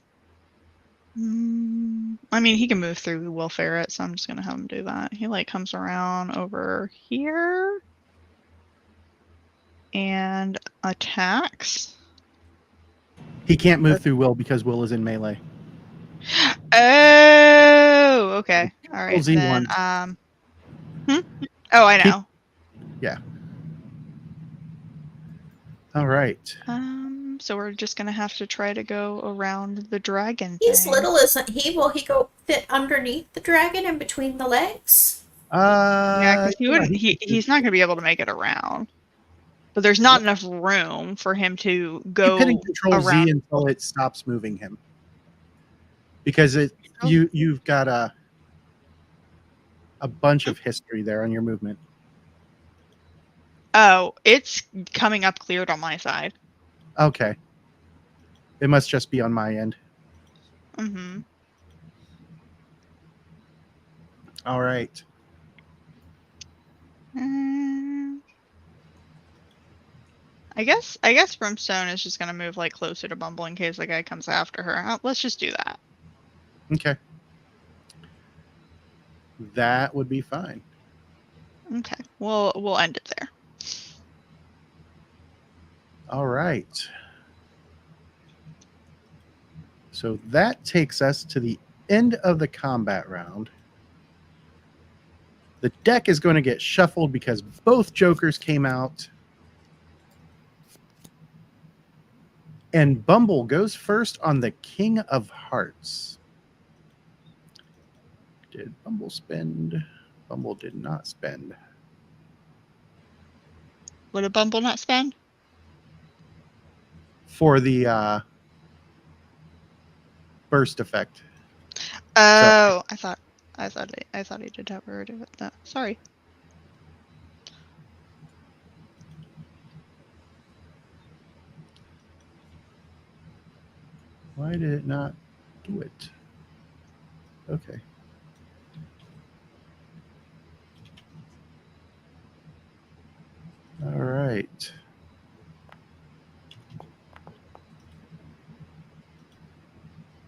Speaker 5: I mean, he can move through Will Ferret, so I'm just gonna have him do that. He like comes around over here and attacks.
Speaker 1: He can't move through Will because Will is in melee.
Speaker 5: Oh, okay. All right.
Speaker 1: Z1.
Speaker 5: Then, Oh, I know.
Speaker 1: All right.
Speaker 5: So we're just gonna have to try to go around the dragon
Speaker 3: He's
Speaker 5: thing.
Speaker 3: little, isn't he? Will he go fit underneath the dragon and between the legs?
Speaker 5: Yeah, because
Speaker 1: Yeah,
Speaker 5: he's not gonna be able to make it around. But there's not enough room for him to go
Speaker 1: keep hitting Control
Speaker 5: around.
Speaker 1: Z until it stops moving him. Because you've got a bunch of history there on your movement.
Speaker 5: Oh, it's coming up cleared on my side.
Speaker 1: Okay. It must just be on my end.
Speaker 5: Mm-hmm.
Speaker 1: All right.
Speaker 5: I guess Brimstone is just gonna move like closer to Bumble in case the guy comes after her. Let's just do that.
Speaker 1: Okay. That would be fine.
Speaker 5: Okay. We'll end it there.
Speaker 1: All right. So that takes us to the end of the combat round. The deck is going to get shuffled because both jokers came out. And Bumble goes first on the King of Hearts. Did Bumble spend? Bumble did not spend.
Speaker 5: What did Bumble not spend?
Speaker 1: For the burst effect.
Speaker 5: Oh, I thought he did have her do it. No, sorry.
Speaker 1: Why did it not do it? Okay. All right.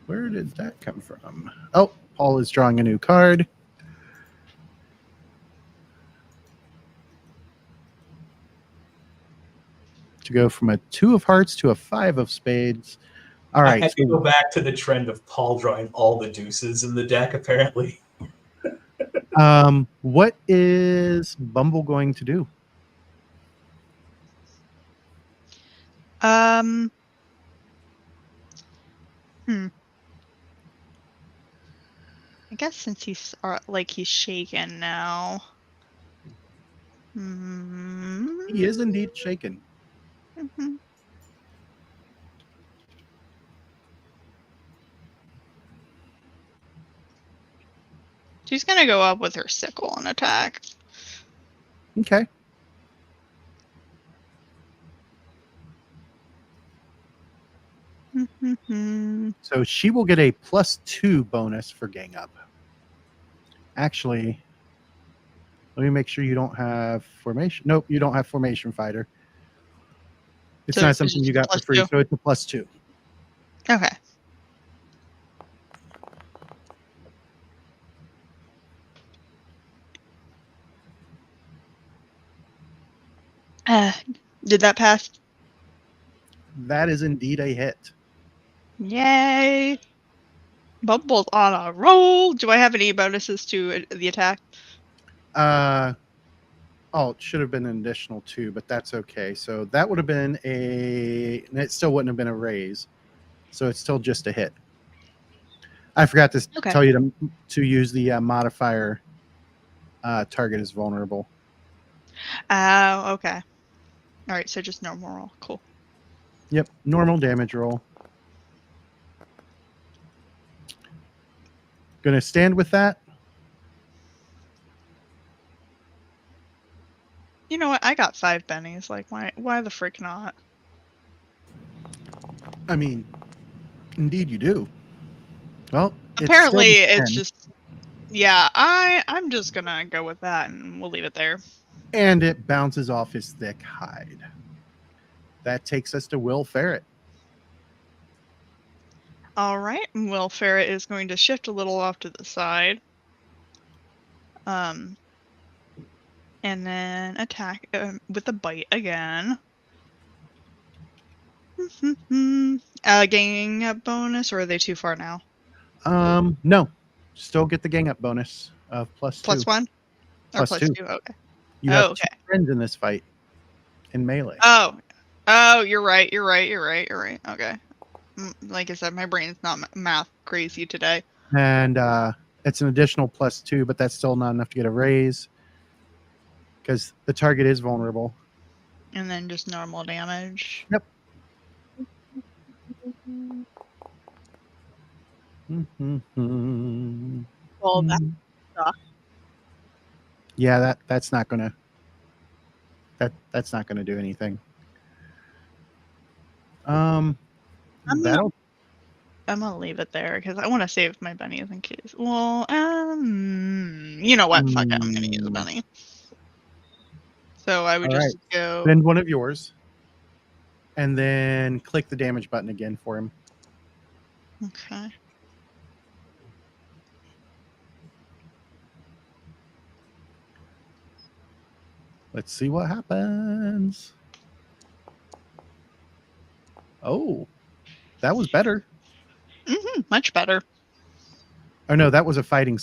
Speaker 1: Where did that come from? Oh, Paul is drawing a new card. To go from a 2 of hearts to a 5 of spades. All
Speaker 4: I
Speaker 1: right.
Speaker 4: had to go back to the trend of Paul drawing all the deuces in the deck, apparently.
Speaker 1: What is Bumble going to do?
Speaker 5: I guess since he's he's shaken now.
Speaker 1: He is indeed shaken.
Speaker 5: Mm-hmm. She's gonna go up with her sickle and attack.
Speaker 1: Okay. So she will get a +2 bonus for gang up. Actually, let me make sure you don't have formation. Nope, you don't have formation fighter. It's
Speaker 5: So
Speaker 1: not
Speaker 5: it's
Speaker 1: something
Speaker 5: just
Speaker 1: you got for free,
Speaker 5: +2?
Speaker 1: so it's a +2.
Speaker 5: Okay. Did that pass?
Speaker 1: That is indeed a hit.
Speaker 5: Yay! Bumble's on a roll. Do I have any bonuses to the attack?
Speaker 1: Oh, it should have been an additional 2, but that's okay. So that would have been and it still wouldn't have been a raise. So it's still just a hit. I forgot to tell you to use the modifier target is vulnerable.
Speaker 5: Oh, okay. All right, so just normal roll. Cool.
Speaker 1: Yep, normal damage roll. Gonna stand with that.
Speaker 5: You know what? I got 5 bennies. Like, why the frick not?
Speaker 1: I mean, indeed you do. Well,
Speaker 5: Apparently,
Speaker 1: it's
Speaker 5: it's just yeah. I'm just gonna go with that, and we'll leave it there.
Speaker 1: and it bounces off his thick hide. That takes us to Will Ferret.
Speaker 5: All right, Will Ferret is going to shift a little off to the side. And then attack with a bite again. Gaining a bonus, or are they too far now?
Speaker 1: No. Still get the gang up bonus of +2.
Speaker 5: +1? Or
Speaker 1: +2.
Speaker 5: +2, okay.
Speaker 1: You have 2 friends in this fight in melee.
Speaker 5: Oh, you're right. Okay. Like I said, my brain's not math crazy today.
Speaker 1: And it's an additional +2, but that's still not enough to get a raise because the target is vulnerable.
Speaker 5: And then just normal damage.
Speaker 1: Yep.
Speaker 5: Well, that sucks.
Speaker 1: Yeah, that's not gonna that's not gonna do anything. that'll
Speaker 5: I'm gonna leave it there because I want to save my bunnies in case. Well, you know what? Fuck it, I'm gonna use a bunny. So I would
Speaker 1: All
Speaker 5: just go.
Speaker 1: spend one of yours, and then click the damage button again for him.
Speaker 5: Okay.
Speaker 1: Let's see what happens. Oh, that was better.
Speaker 5: Much better.
Speaker 1: Oh no, that was a fighting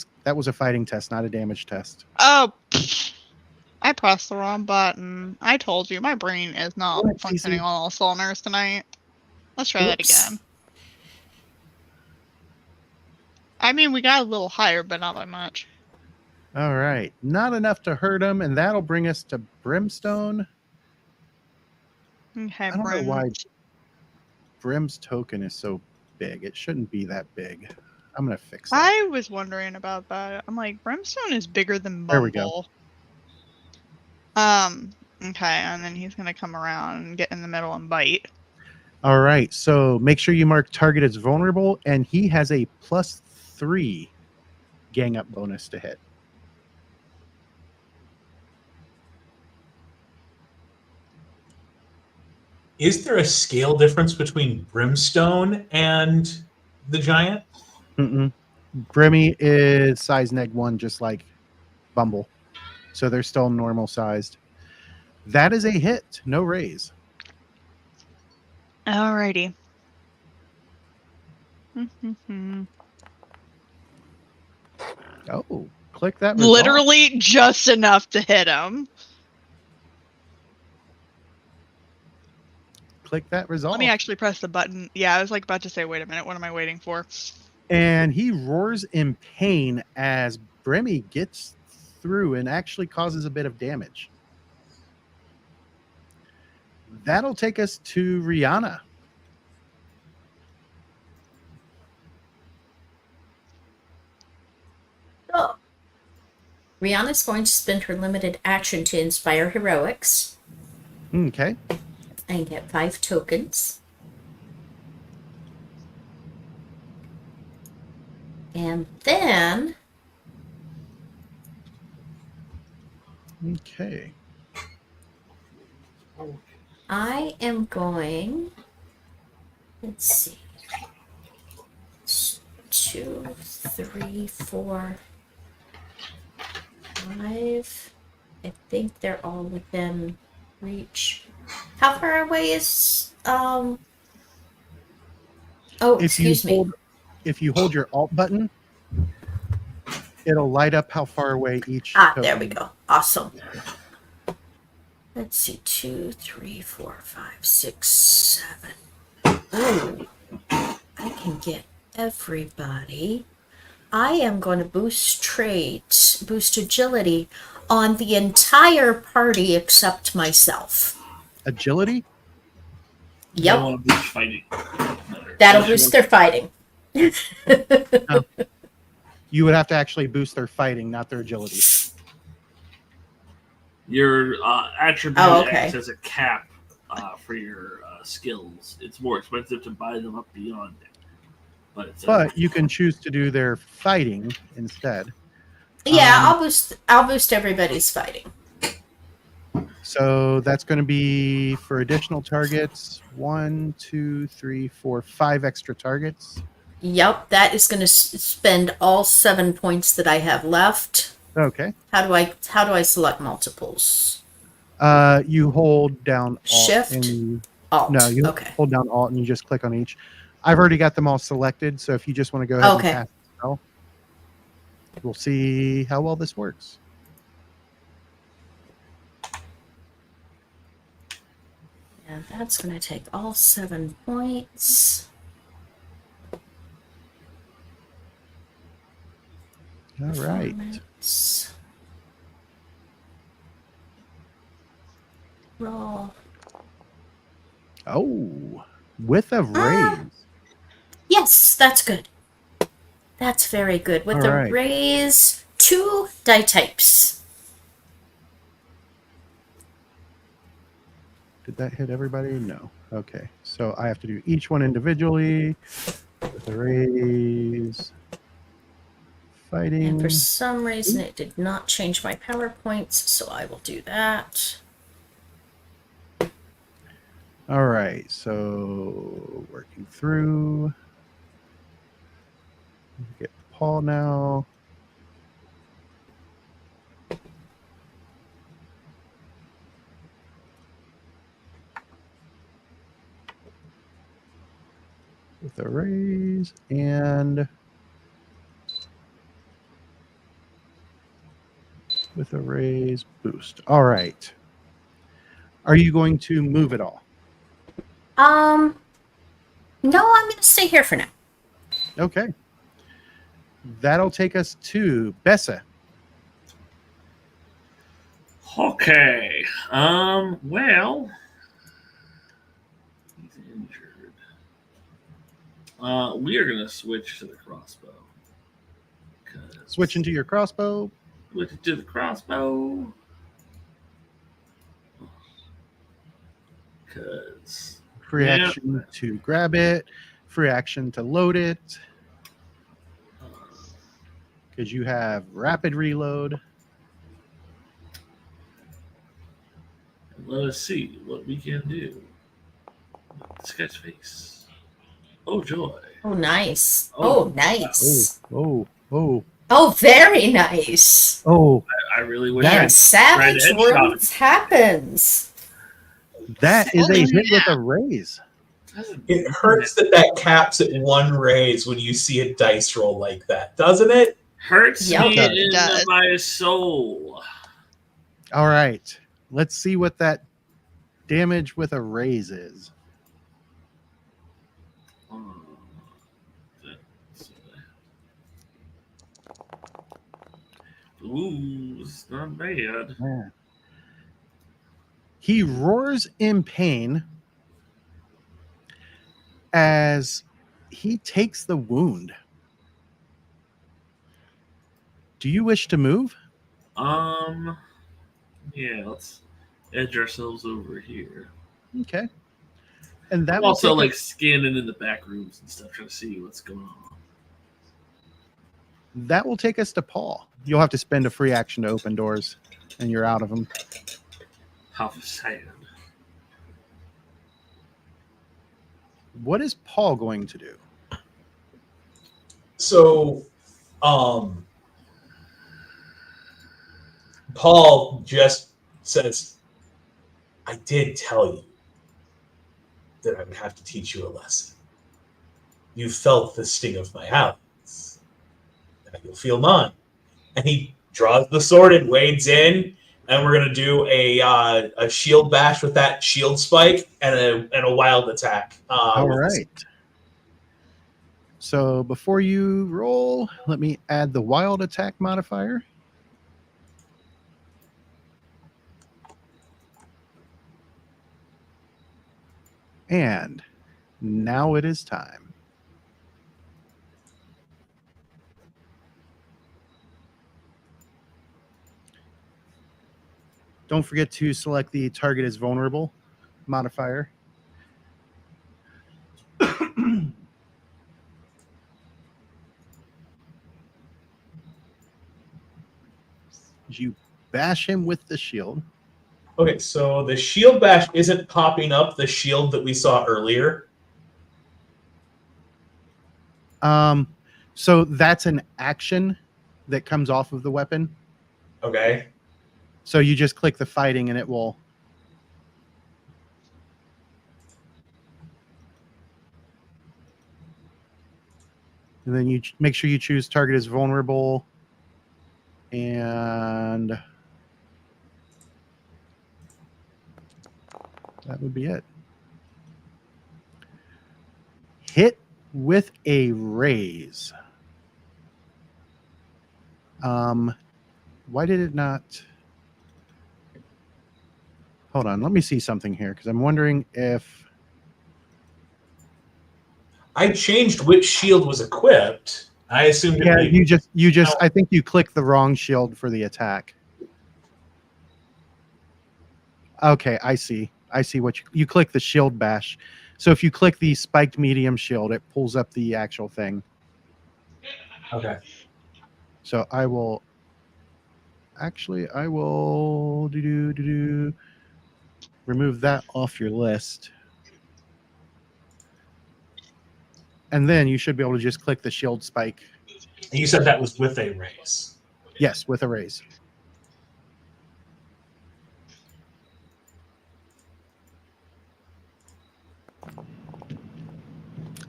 Speaker 1: test, not a damage test.
Speaker 5: Oh, I pressed the wrong button. I told you, my brain is not
Speaker 1: What,
Speaker 5: functioning
Speaker 1: Cece?
Speaker 5: on all cylinders tonight. Let's try that
Speaker 3: Oops.
Speaker 5: again. I mean, we got a little higher, but not by much.
Speaker 1: All right, not enough to hurt him, and that'll bring us to Brimstone.
Speaker 5: Okay,
Speaker 1: I don't know
Speaker 5: Brim.
Speaker 1: why Brim's token is so big. It shouldn't be that big. I'm gonna fix that.
Speaker 5: I was wondering about that. I'm like, Brimstone is bigger than Bumble.
Speaker 1: There we go.
Speaker 5: Okay, and then he's gonna come around and get in the middle and bite.
Speaker 1: All right, so make sure you mark target as vulnerable, and he has a +3 gang up bonus to hit.
Speaker 4: Is there a scale difference between Brimstone and the giant?
Speaker 1: Mm-mm. Brimmy is size -1, just like Bumble, so they're still normal sized. That is a hit, no raise.
Speaker 5: Alrighty.
Speaker 1: Oh, click that result.
Speaker 5: Literally just enough to hit him.
Speaker 1: Click that result.
Speaker 5: Let me actually press the button. Yeah, I was like about to say, wait a minute, what am I waiting for?
Speaker 1: And he roars in pain as Brimmy gets through and actually causes a bit of damage. That'll take us to Rihanna.
Speaker 3: So, Rihanna's going to spend her limited action to inspire heroics
Speaker 1: Okay.
Speaker 3: and get 5 tokens. And then
Speaker 1: Okay.
Speaker 3: I am going, let's see, 2, 3, 4, 5. I think they're all within reach. How far away is oh, excuse me.
Speaker 1: If you hold your Alt button, it'll light up how far away each.
Speaker 3: There we
Speaker 1: token
Speaker 3: go. Awesome. Let's see, 2, 3, 4, 5, 6, 7. Ooh, I can get everybody. I am going to boost traits, boost agility on the entire party except myself.
Speaker 1: Agility?
Speaker 2: You
Speaker 3: Yep,
Speaker 2: don't want to boost fighting.
Speaker 3: that'll boost their fighting.
Speaker 1: You would have to actually boost their fighting, not their agility.
Speaker 2: Your attribute acts as a cap for your skills. It's more expensive to buy them up beyond it.
Speaker 1: But you can choose to do their fighting instead.
Speaker 3: Yeah, I'll boost everybody's fighting.
Speaker 1: So that's going to be for additional targets. 1, 2, 3, 4, 5 extra targets.
Speaker 3: Yep, that is going to spend all 7 points that I have left.
Speaker 1: Okay.
Speaker 3: How do I select multiples?
Speaker 1: You hold down Alt
Speaker 3: Shift?
Speaker 1: and
Speaker 3: Alt.
Speaker 1: no, you
Speaker 3: Okay.
Speaker 1: hold down Alt and you just click on each. I've already got them all selected, so if you just want to go ahead
Speaker 3: Okay.
Speaker 1: and pass the spell, we'll see how well this works.
Speaker 3: And that's going to take all 7 points.
Speaker 1: All right.
Speaker 3: Performance. Roll.
Speaker 1: Oh, with a raise.
Speaker 3: Yes, that's good. That's very good. With
Speaker 1: All
Speaker 3: the
Speaker 1: right.
Speaker 3: raise, 2 die types.
Speaker 1: Did that hit everybody? No. Okay. So I have to do each one individually with a raise. Fighting.
Speaker 3: And for some reason, it did not change my PowerPoints, so I will do that.
Speaker 1: All right. So working through. Get Paul now. With a raise and with a raise boost. All right. Are you going to move at all?
Speaker 3: No, I'm going to stay here for now.
Speaker 1: Okay. That'll take us to Bessa.
Speaker 2: Okay. Well, he's injured. We are gonna switch to the crossbow.
Speaker 1: Switch into your crossbow.
Speaker 2: Switch to the crossbow. Because
Speaker 1: Free action to grab it. Free action to load it. Because you have rapid reload.
Speaker 2: let us see what we can do. Sketch face. Oh joy.
Speaker 3: Oh, nice. Oh, nice.
Speaker 1: Oh,
Speaker 3: very nice.
Speaker 1: oh.
Speaker 2: I really wish
Speaker 1: That-
Speaker 2: I
Speaker 3: And Savage
Speaker 2: tried to headshot
Speaker 3: Worlds happens.
Speaker 1: That is a hit with
Speaker 5: Yeah.
Speaker 1: a raise.
Speaker 4: It hurts that caps at one raise when you see a dice roll like that, doesn't it?
Speaker 2: Hurts
Speaker 3: Yep.
Speaker 2: me
Speaker 5: It
Speaker 2: in
Speaker 5: does.
Speaker 2: my soul.
Speaker 1: All right. Let's see what that damage with a raise is.
Speaker 2: Ooh, it's not bad.
Speaker 1: Man. He roars in pain as he takes the wound. Do you wish to move?
Speaker 2: Yeah, let's edge ourselves over here.
Speaker 1: Okay. And that
Speaker 2: I'm
Speaker 1: will
Speaker 2: also
Speaker 1: take
Speaker 2: like
Speaker 1: us-
Speaker 2: scanning in the back rooms and stuff, trying to see what's going on.
Speaker 1: that will take us to Paul. You'll have to spend a free action to open doors, and you're out of them.
Speaker 2: How sad.
Speaker 1: What is Paul going to do?
Speaker 4: So, Paul just says, I did tell you that I would have to teach you a lesson. You felt the sting of my hounds. Now you'll feel mine. And he draws the sword and wades in, and we're gonna do a shield bash with that shield spike and a wild attack.
Speaker 1: All
Speaker 4: with this.
Speaker 1: right. So before you roll, let me add the wild attack modifier. And now it is time. Don't forget to select the target is vulnerable modifier. You bash him with the shield.
Speaker 4: Okay, so the shield bash isn't popping up the shield that we saw earlier.
Speaker 1: So that's an action that comes off of the weapon.
Speaker 4: Okay.
Speaker 1: So you just click the fighting and it will. And then you make sure you choose target is vulnerable. And that would be it. Hit with a raise. Why did it not? Hold on, let me see something here because I'm wondering if
Speaker 4: I changed which shield was equipped. I assumed
Speaker 1: yeah,
Speaker 4: it
Speaker 1: you just I think you clicked the wrong shield for the attack. Okay, I see. I see what you click the shield bash. So if you click the spiked medium shield, it pulls up the actual thing.
Speaker 4: Okay.
Speaker 1: So I will remove that off your list. And then you should be able to just click the shield spike.
Speaker 4: And you said that was with a raise.
Speaker 1: Yes, with a raise.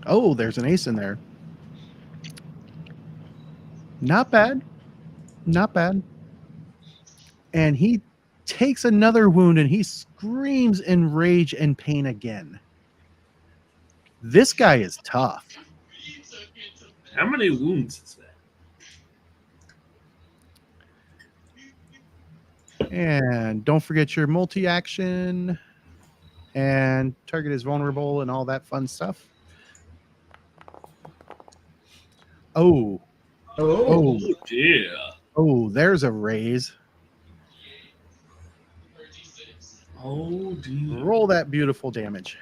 Speaker 1: Oh, there's an ace in there. Not bad. Not bad. And he takes another wound and he screams in rage and pain again. This guy is tough.
Speaker 2: How many wounds is that?
Speaker 1: And don't forget your multi-action. And target is vulnerable and all that fun stuff. Oh.
Speaker 2: Oh dear.
Speaker 1: Oh, there's a raise.
Speaker 2: Oh dear.
Speaker 1: Roll that beautiful damage.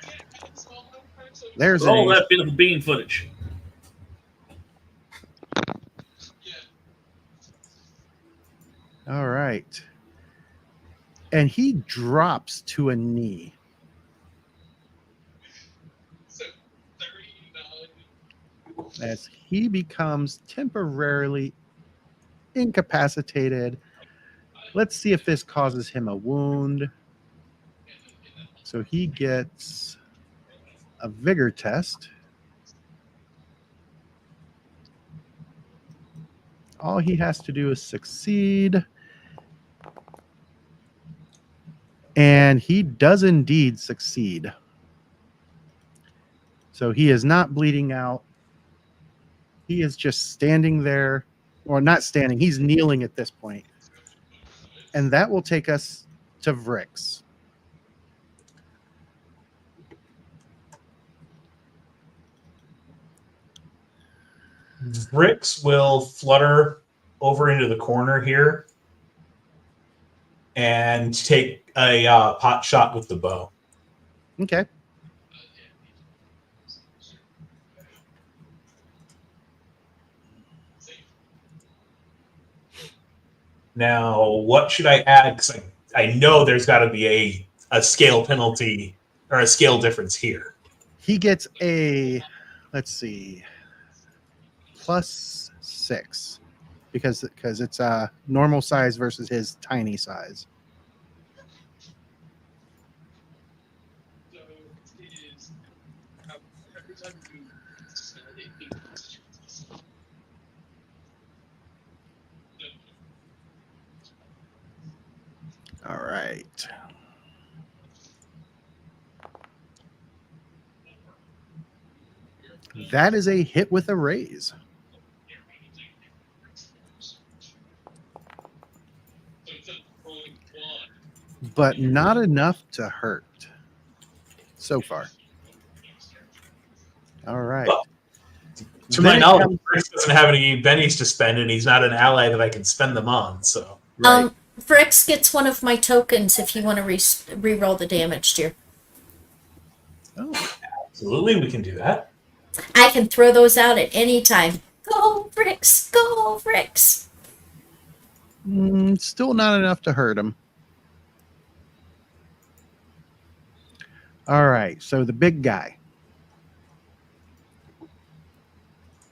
Speaker 1: There's an
Speaker 2: Roll
Speaker 1: ace.
Speaker 2: that beautiful bean footage.
Speaker 1: All right. And he drops to a knee. As he becomes temporarily incapacitated. Let's see if this causes him a wound. So he gets a vigor test. All he has to do is succeed. And he does indeed succeed. So he is not bleeding out. He is just standing there, or not standing, he's kneeling at this point. And that will take us to Vrix.
Speaker 4: Vrix will flutter over into the corner here and take a pot shot with the bow.
Speaker 1: Okay.
Speaker 4: Now, what should I add? Because I know there's got to be a scale penalty or a scale difference here.
Speaker 1: He gets a, let's see, +6 because it's a normal size versus his tiny size. All right. That is a hit with a raise. But not enough to hurt so far. All right.
Speaker 4: Well, to my knowledge, Vrix doesn't have any bennies to spend, and he's not an ally that I can spend them on. So,
Speaker 1: Right.
Speaker 3: Vrix gets one of my tokens if you want to re-roll the damage, dear.
Speaker 1: Oh.
Speaker 4: Absolutely, we can do that.
Speaker 3: I can throw those out at any time. Go, Vrix! Go, Vrix!
Speaker 1: Still not enough to hurt him. All right, so the big guy.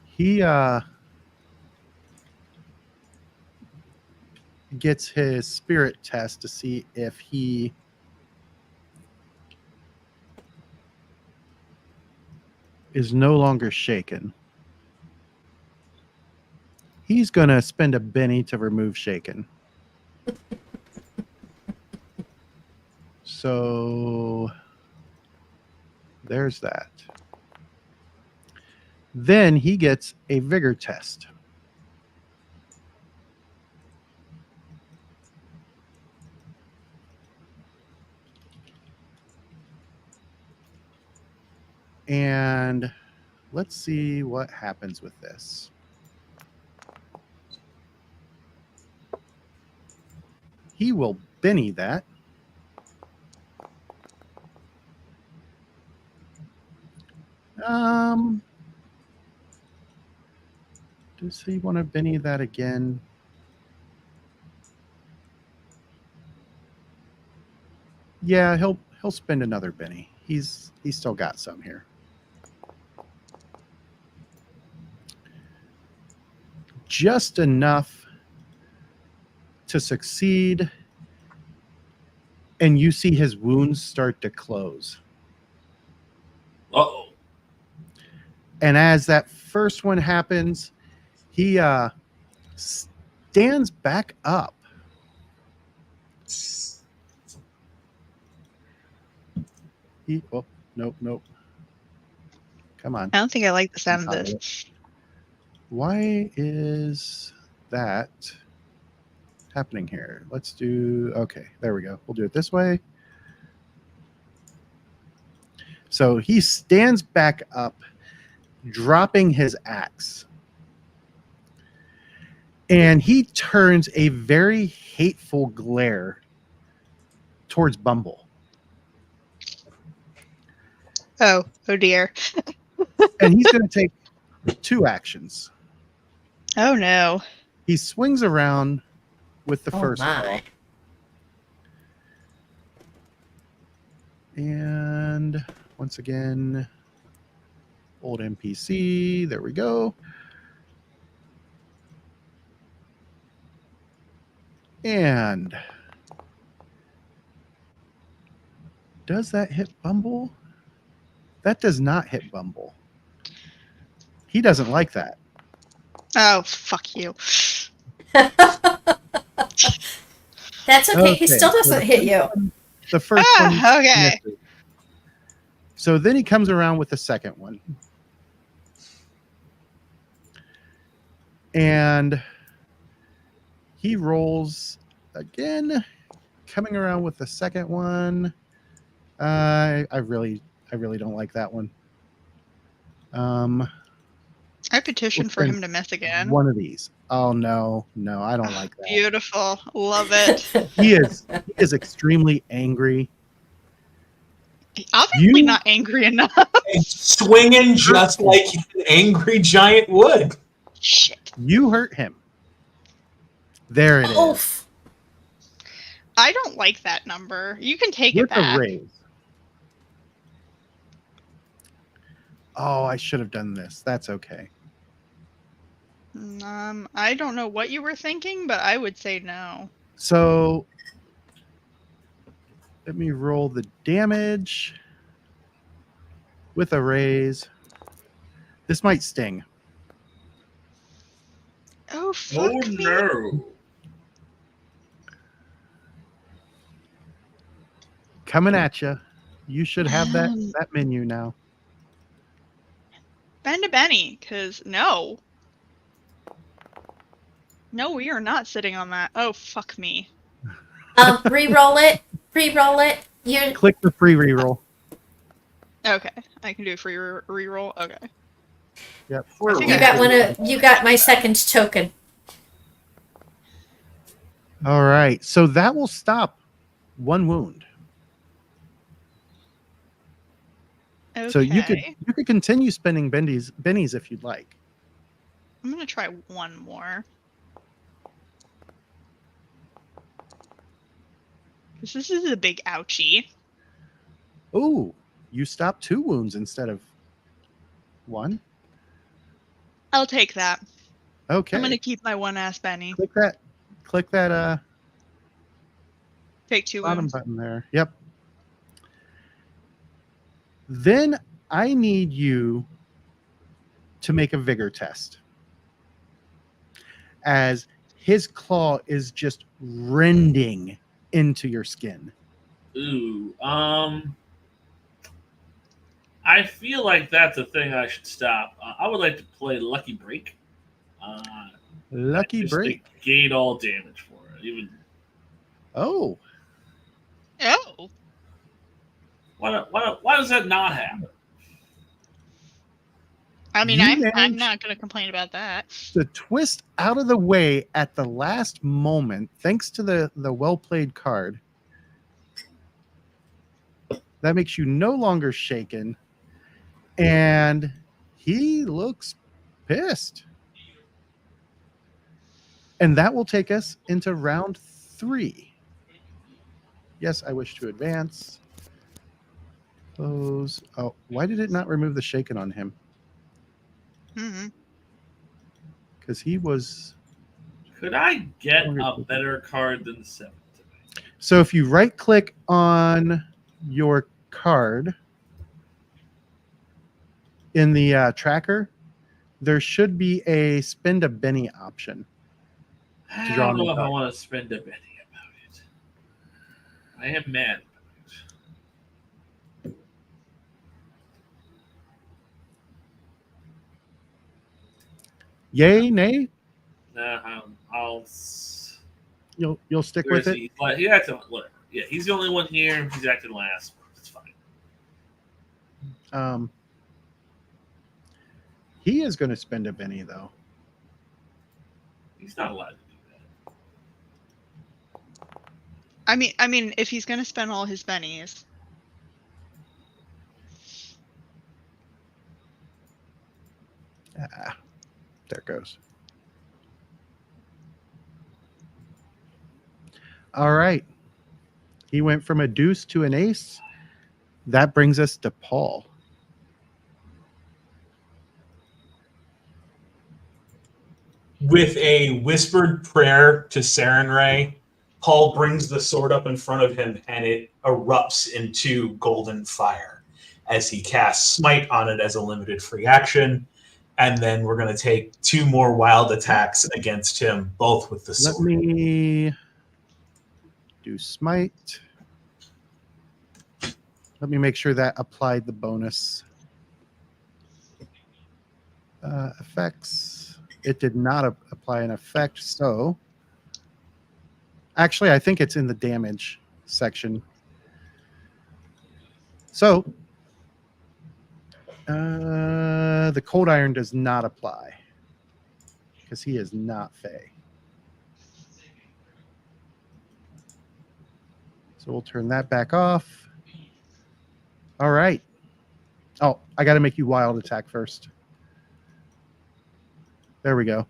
Speaker 1: He gets his spirit test to see if he is no longer shaken. He's going to spend a Benny to remove shaken. So there's that. Then he gets a vigor test. And let's see what happens with this. He will Benny that. Does he want to Benny that again? Yeah, he'll spend another Benny. He's still got some here. Just enough to succeed, and you see his wounds start to close.
Speaker 2: Uh-oh.
Speaker 1: And as that first one happens, he stands back up. Oh, nope. Come on.
Speaker 5: I don't think I like the sound of this.
Speaker 1: Why is that happening here? Let's do, okay, there we go. We'll do it this way. So he stands back up, dropping his axe. And he turns a very hateful glare towards Bumble.
Speaker 5: Oh dear.
Speaker 1: And he's going to take 2 actions.
Speaker 5: Oh no.
Speaker 1: He swings around with the first
Speaker 3: my.
Speaker 1: claw. And once again, old NPC. There we go. And does that hit Bumble? That does not hit Bumble. He doesn't like that.
Speaker 5: Oh, fuck you.
Speaker 3: That's okay. He still doesn't hit you.
Speaker 1: The first one.
Speaker 5: Okay.
Speaker 1: misses. So then he comes around with the second one. And he rolls again, coming around with the second one. I really don't like that one.
Speaker 5: I petitioned for him to miss again.
Speaker 1: One of these. Oh no, I don't like that.
Speaker 5: Beautiful. Love it.
Speaker 1: He is extremely angry.
Speaker 5: Obviously not angry enough.
Speaker 4: Swinging just like an angry giant would.
Speaker 5: Shit.
Speaker 1: You hurt him. There it is.
Speaker 5: I don't like that number. You can take
Speaker 1: With
Speaker 5: it back.
Speaker 1: a raise. Oh, I should have done this. That's okay.
Speaker 5: I don't know what you were thinking, but I would say no.
Speaker 1: So let me roll the damage with a raise. This might sting.
Speaker 5: Oh, fuck me.
Speaker 2: No.
Speaker 1: Coming at you. You should have that menu now.
Speaker 5: Ben to Benny, because no. No, we are not sitting on that. Oh, fuck me.
Speaker 3: Re-roll it. Re-roll it. You
Speaker 1: Click the free reroll.
Speaker 5: Okay, I can do a free reroll. Okay.
Speaker 1: Yep.
Speaker 3: you got my second token.
Speaker 1: All right. So that will stop 1 wound.
Speaker 5: Okay.
Speaker 1: So you could continue spending bennies if you'd like.
Speaker 5: I'm gonna try one more. Because this is a big ouchie.
Speaker 1: Ooh, you stopped 2 wounds instead of 1.
Speaker 5: I'll take that.
Speaker 1: Okay.
Speaker 5: I'm gonna keep my one ass Benny.
Speaker 1: Click that
Speaker 5: Take 2
Speaker 1: bottom
Speaker 5: wounds.
Speaker 1: button there. Yep. Then I need you to make a vigor test. As his claw is just rending into your skin.
Speaker 2: Ooh. I feel like that's a thing I should stop. I would like to play Lucky Break.
Speaker 1: Lucky
Speaker 2: just
Speaker 1: break.
Speaker 2: To gain all damage for it. Even.
Speaker 1: Oh.
Speaker 5: Oh.
Speaker 2: Why does that not happen?
Speaker 5: I mean,
Speaker 1: You
Speaker 5: I'm
Speaker 1: managed
Speaker 5: not gonna complain about that.
Speaker 1: to twist out of the way at the last moment, thanks to the well-played card. That makes you no longer shaken. And he looks pissed. And that will take us into round 3. Yes, I wish to advance. Close. Oh, why did it not remove the shaken on him?
Speaker 5: Hmm.
Speaker 1: Because he was...
Speaker 2: Could I get a better card than 7 today?
Speaker 1: So if you right-click on your card in the tracker, there should be a spend a Benny option.
Speaker 2: I
Speaker 1: To draw
Speaker 2: don't know
Speaker 1: new
Speaker 2: if I
Speaker 1: card.
Speaker 2: want to spend a penny about it. I am mad about it.
Speaker 1: Yay, nay?
Speaker 2: Nah, I'll.
Speaker 1: You'll stick
Speaker 2: Where
Speaker 1: with
Speaker 2: is
Speaker 1: it?
Speaker 2: he? He acted whatever. Yeah, he's the only one here. He's acting last. It's fine.
Speaker 1: He is going to spend a Benny, though.
Speaker 2: He's not allowed to do that.
Speaker 5: I mean, if he's gonna spend all his bennies,
Speaker 1: Ah, there it goes. All right. He went from a deuce to an ace. That brings us to Paul.
Speaker 4: With a whispered prayer to Sarenrae, Paul brings the sword up in front of him and it erupts into golden fire as he casts Smite on it as a limited free action. And then we're going to take 2 more wild attacks against him, both with the sword.
Speaker 1: Let me do Smite. Let me make sure that applied the bonus. Effects. It did not apply an effect, so... Actually, I think it's in the damage section. So, the Cold Iron does not apply because he is not Fey. So we'll turn that back off. All right. Oh, I got to make you wild attack first. There we go.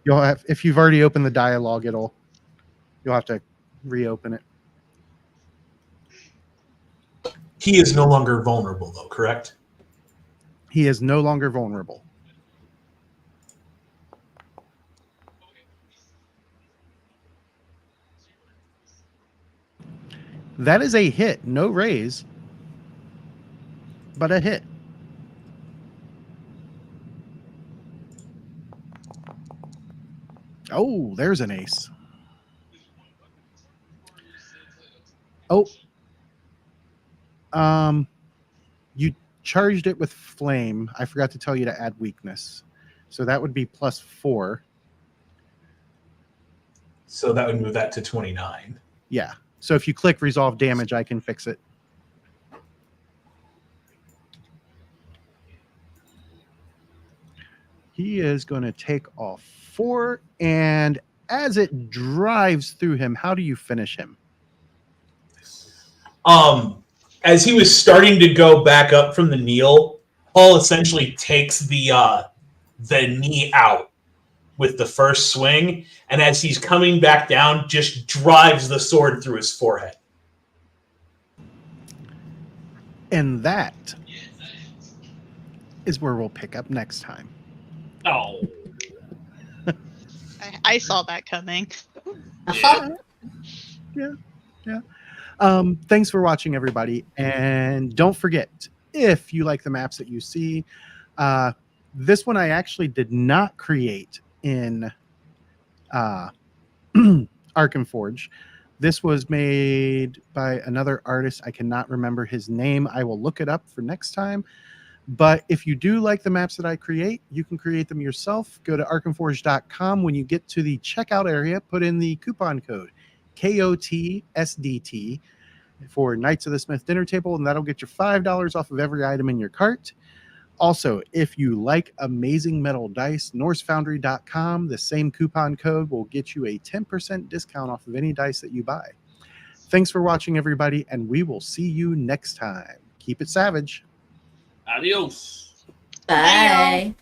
Speaker 1: You'll have, if you've already opened the dialogue, you'll have to reopen it.
Speaker 4: He is no longer vulnerable, though, correct?
Speaker 1: He is no longer vulnerable. That is a hit. No raise, but a hit. Oh, there's an ace. Oh. You charged it with flame. I forgot to tell you to add weakness. So that would be +4.
Speaker 4: So that would move that to 29.
Speaker 1: Yeah. So if you click resolve damage, I can fix it. He is going to take off 4. And as it drives through him, how do you finish him?
Speaker 4: As he was starting to go back up from the kneel, Paul essentially takes the knee out with the first swing, and as he's coming back down, just drives the sword through his forehead.
Speaker 1: And that is where we'll pick up next time.
Speaker 2: Oh.
Speaker 5: I saw that coming.
Speaker 1: Yeah. Thanks for watching, everybody. And don't forget, if you like the maps that you see, this one I actually did not create in Arkham Forge. This was made by another artist. I cannot remember his name. I will look it up for next time. But if you do like the maps that I create, you can create them yourself. Go to arkhamforge.com. When you get to the checkout area, put in the coupon code KOTSDT for Knights of the Smith Dinner Table, and that'll get you $5 off of every item in your cart. Also, if you like amazing metal dice, NorseFoundry.com, the same coupon code will get you a 10% discount off of any dice that you buy. Thanks for watching, everybody, and we will see you next time. Keep it savage.
Speaker 2: Adios.
Speaker 3: Bye.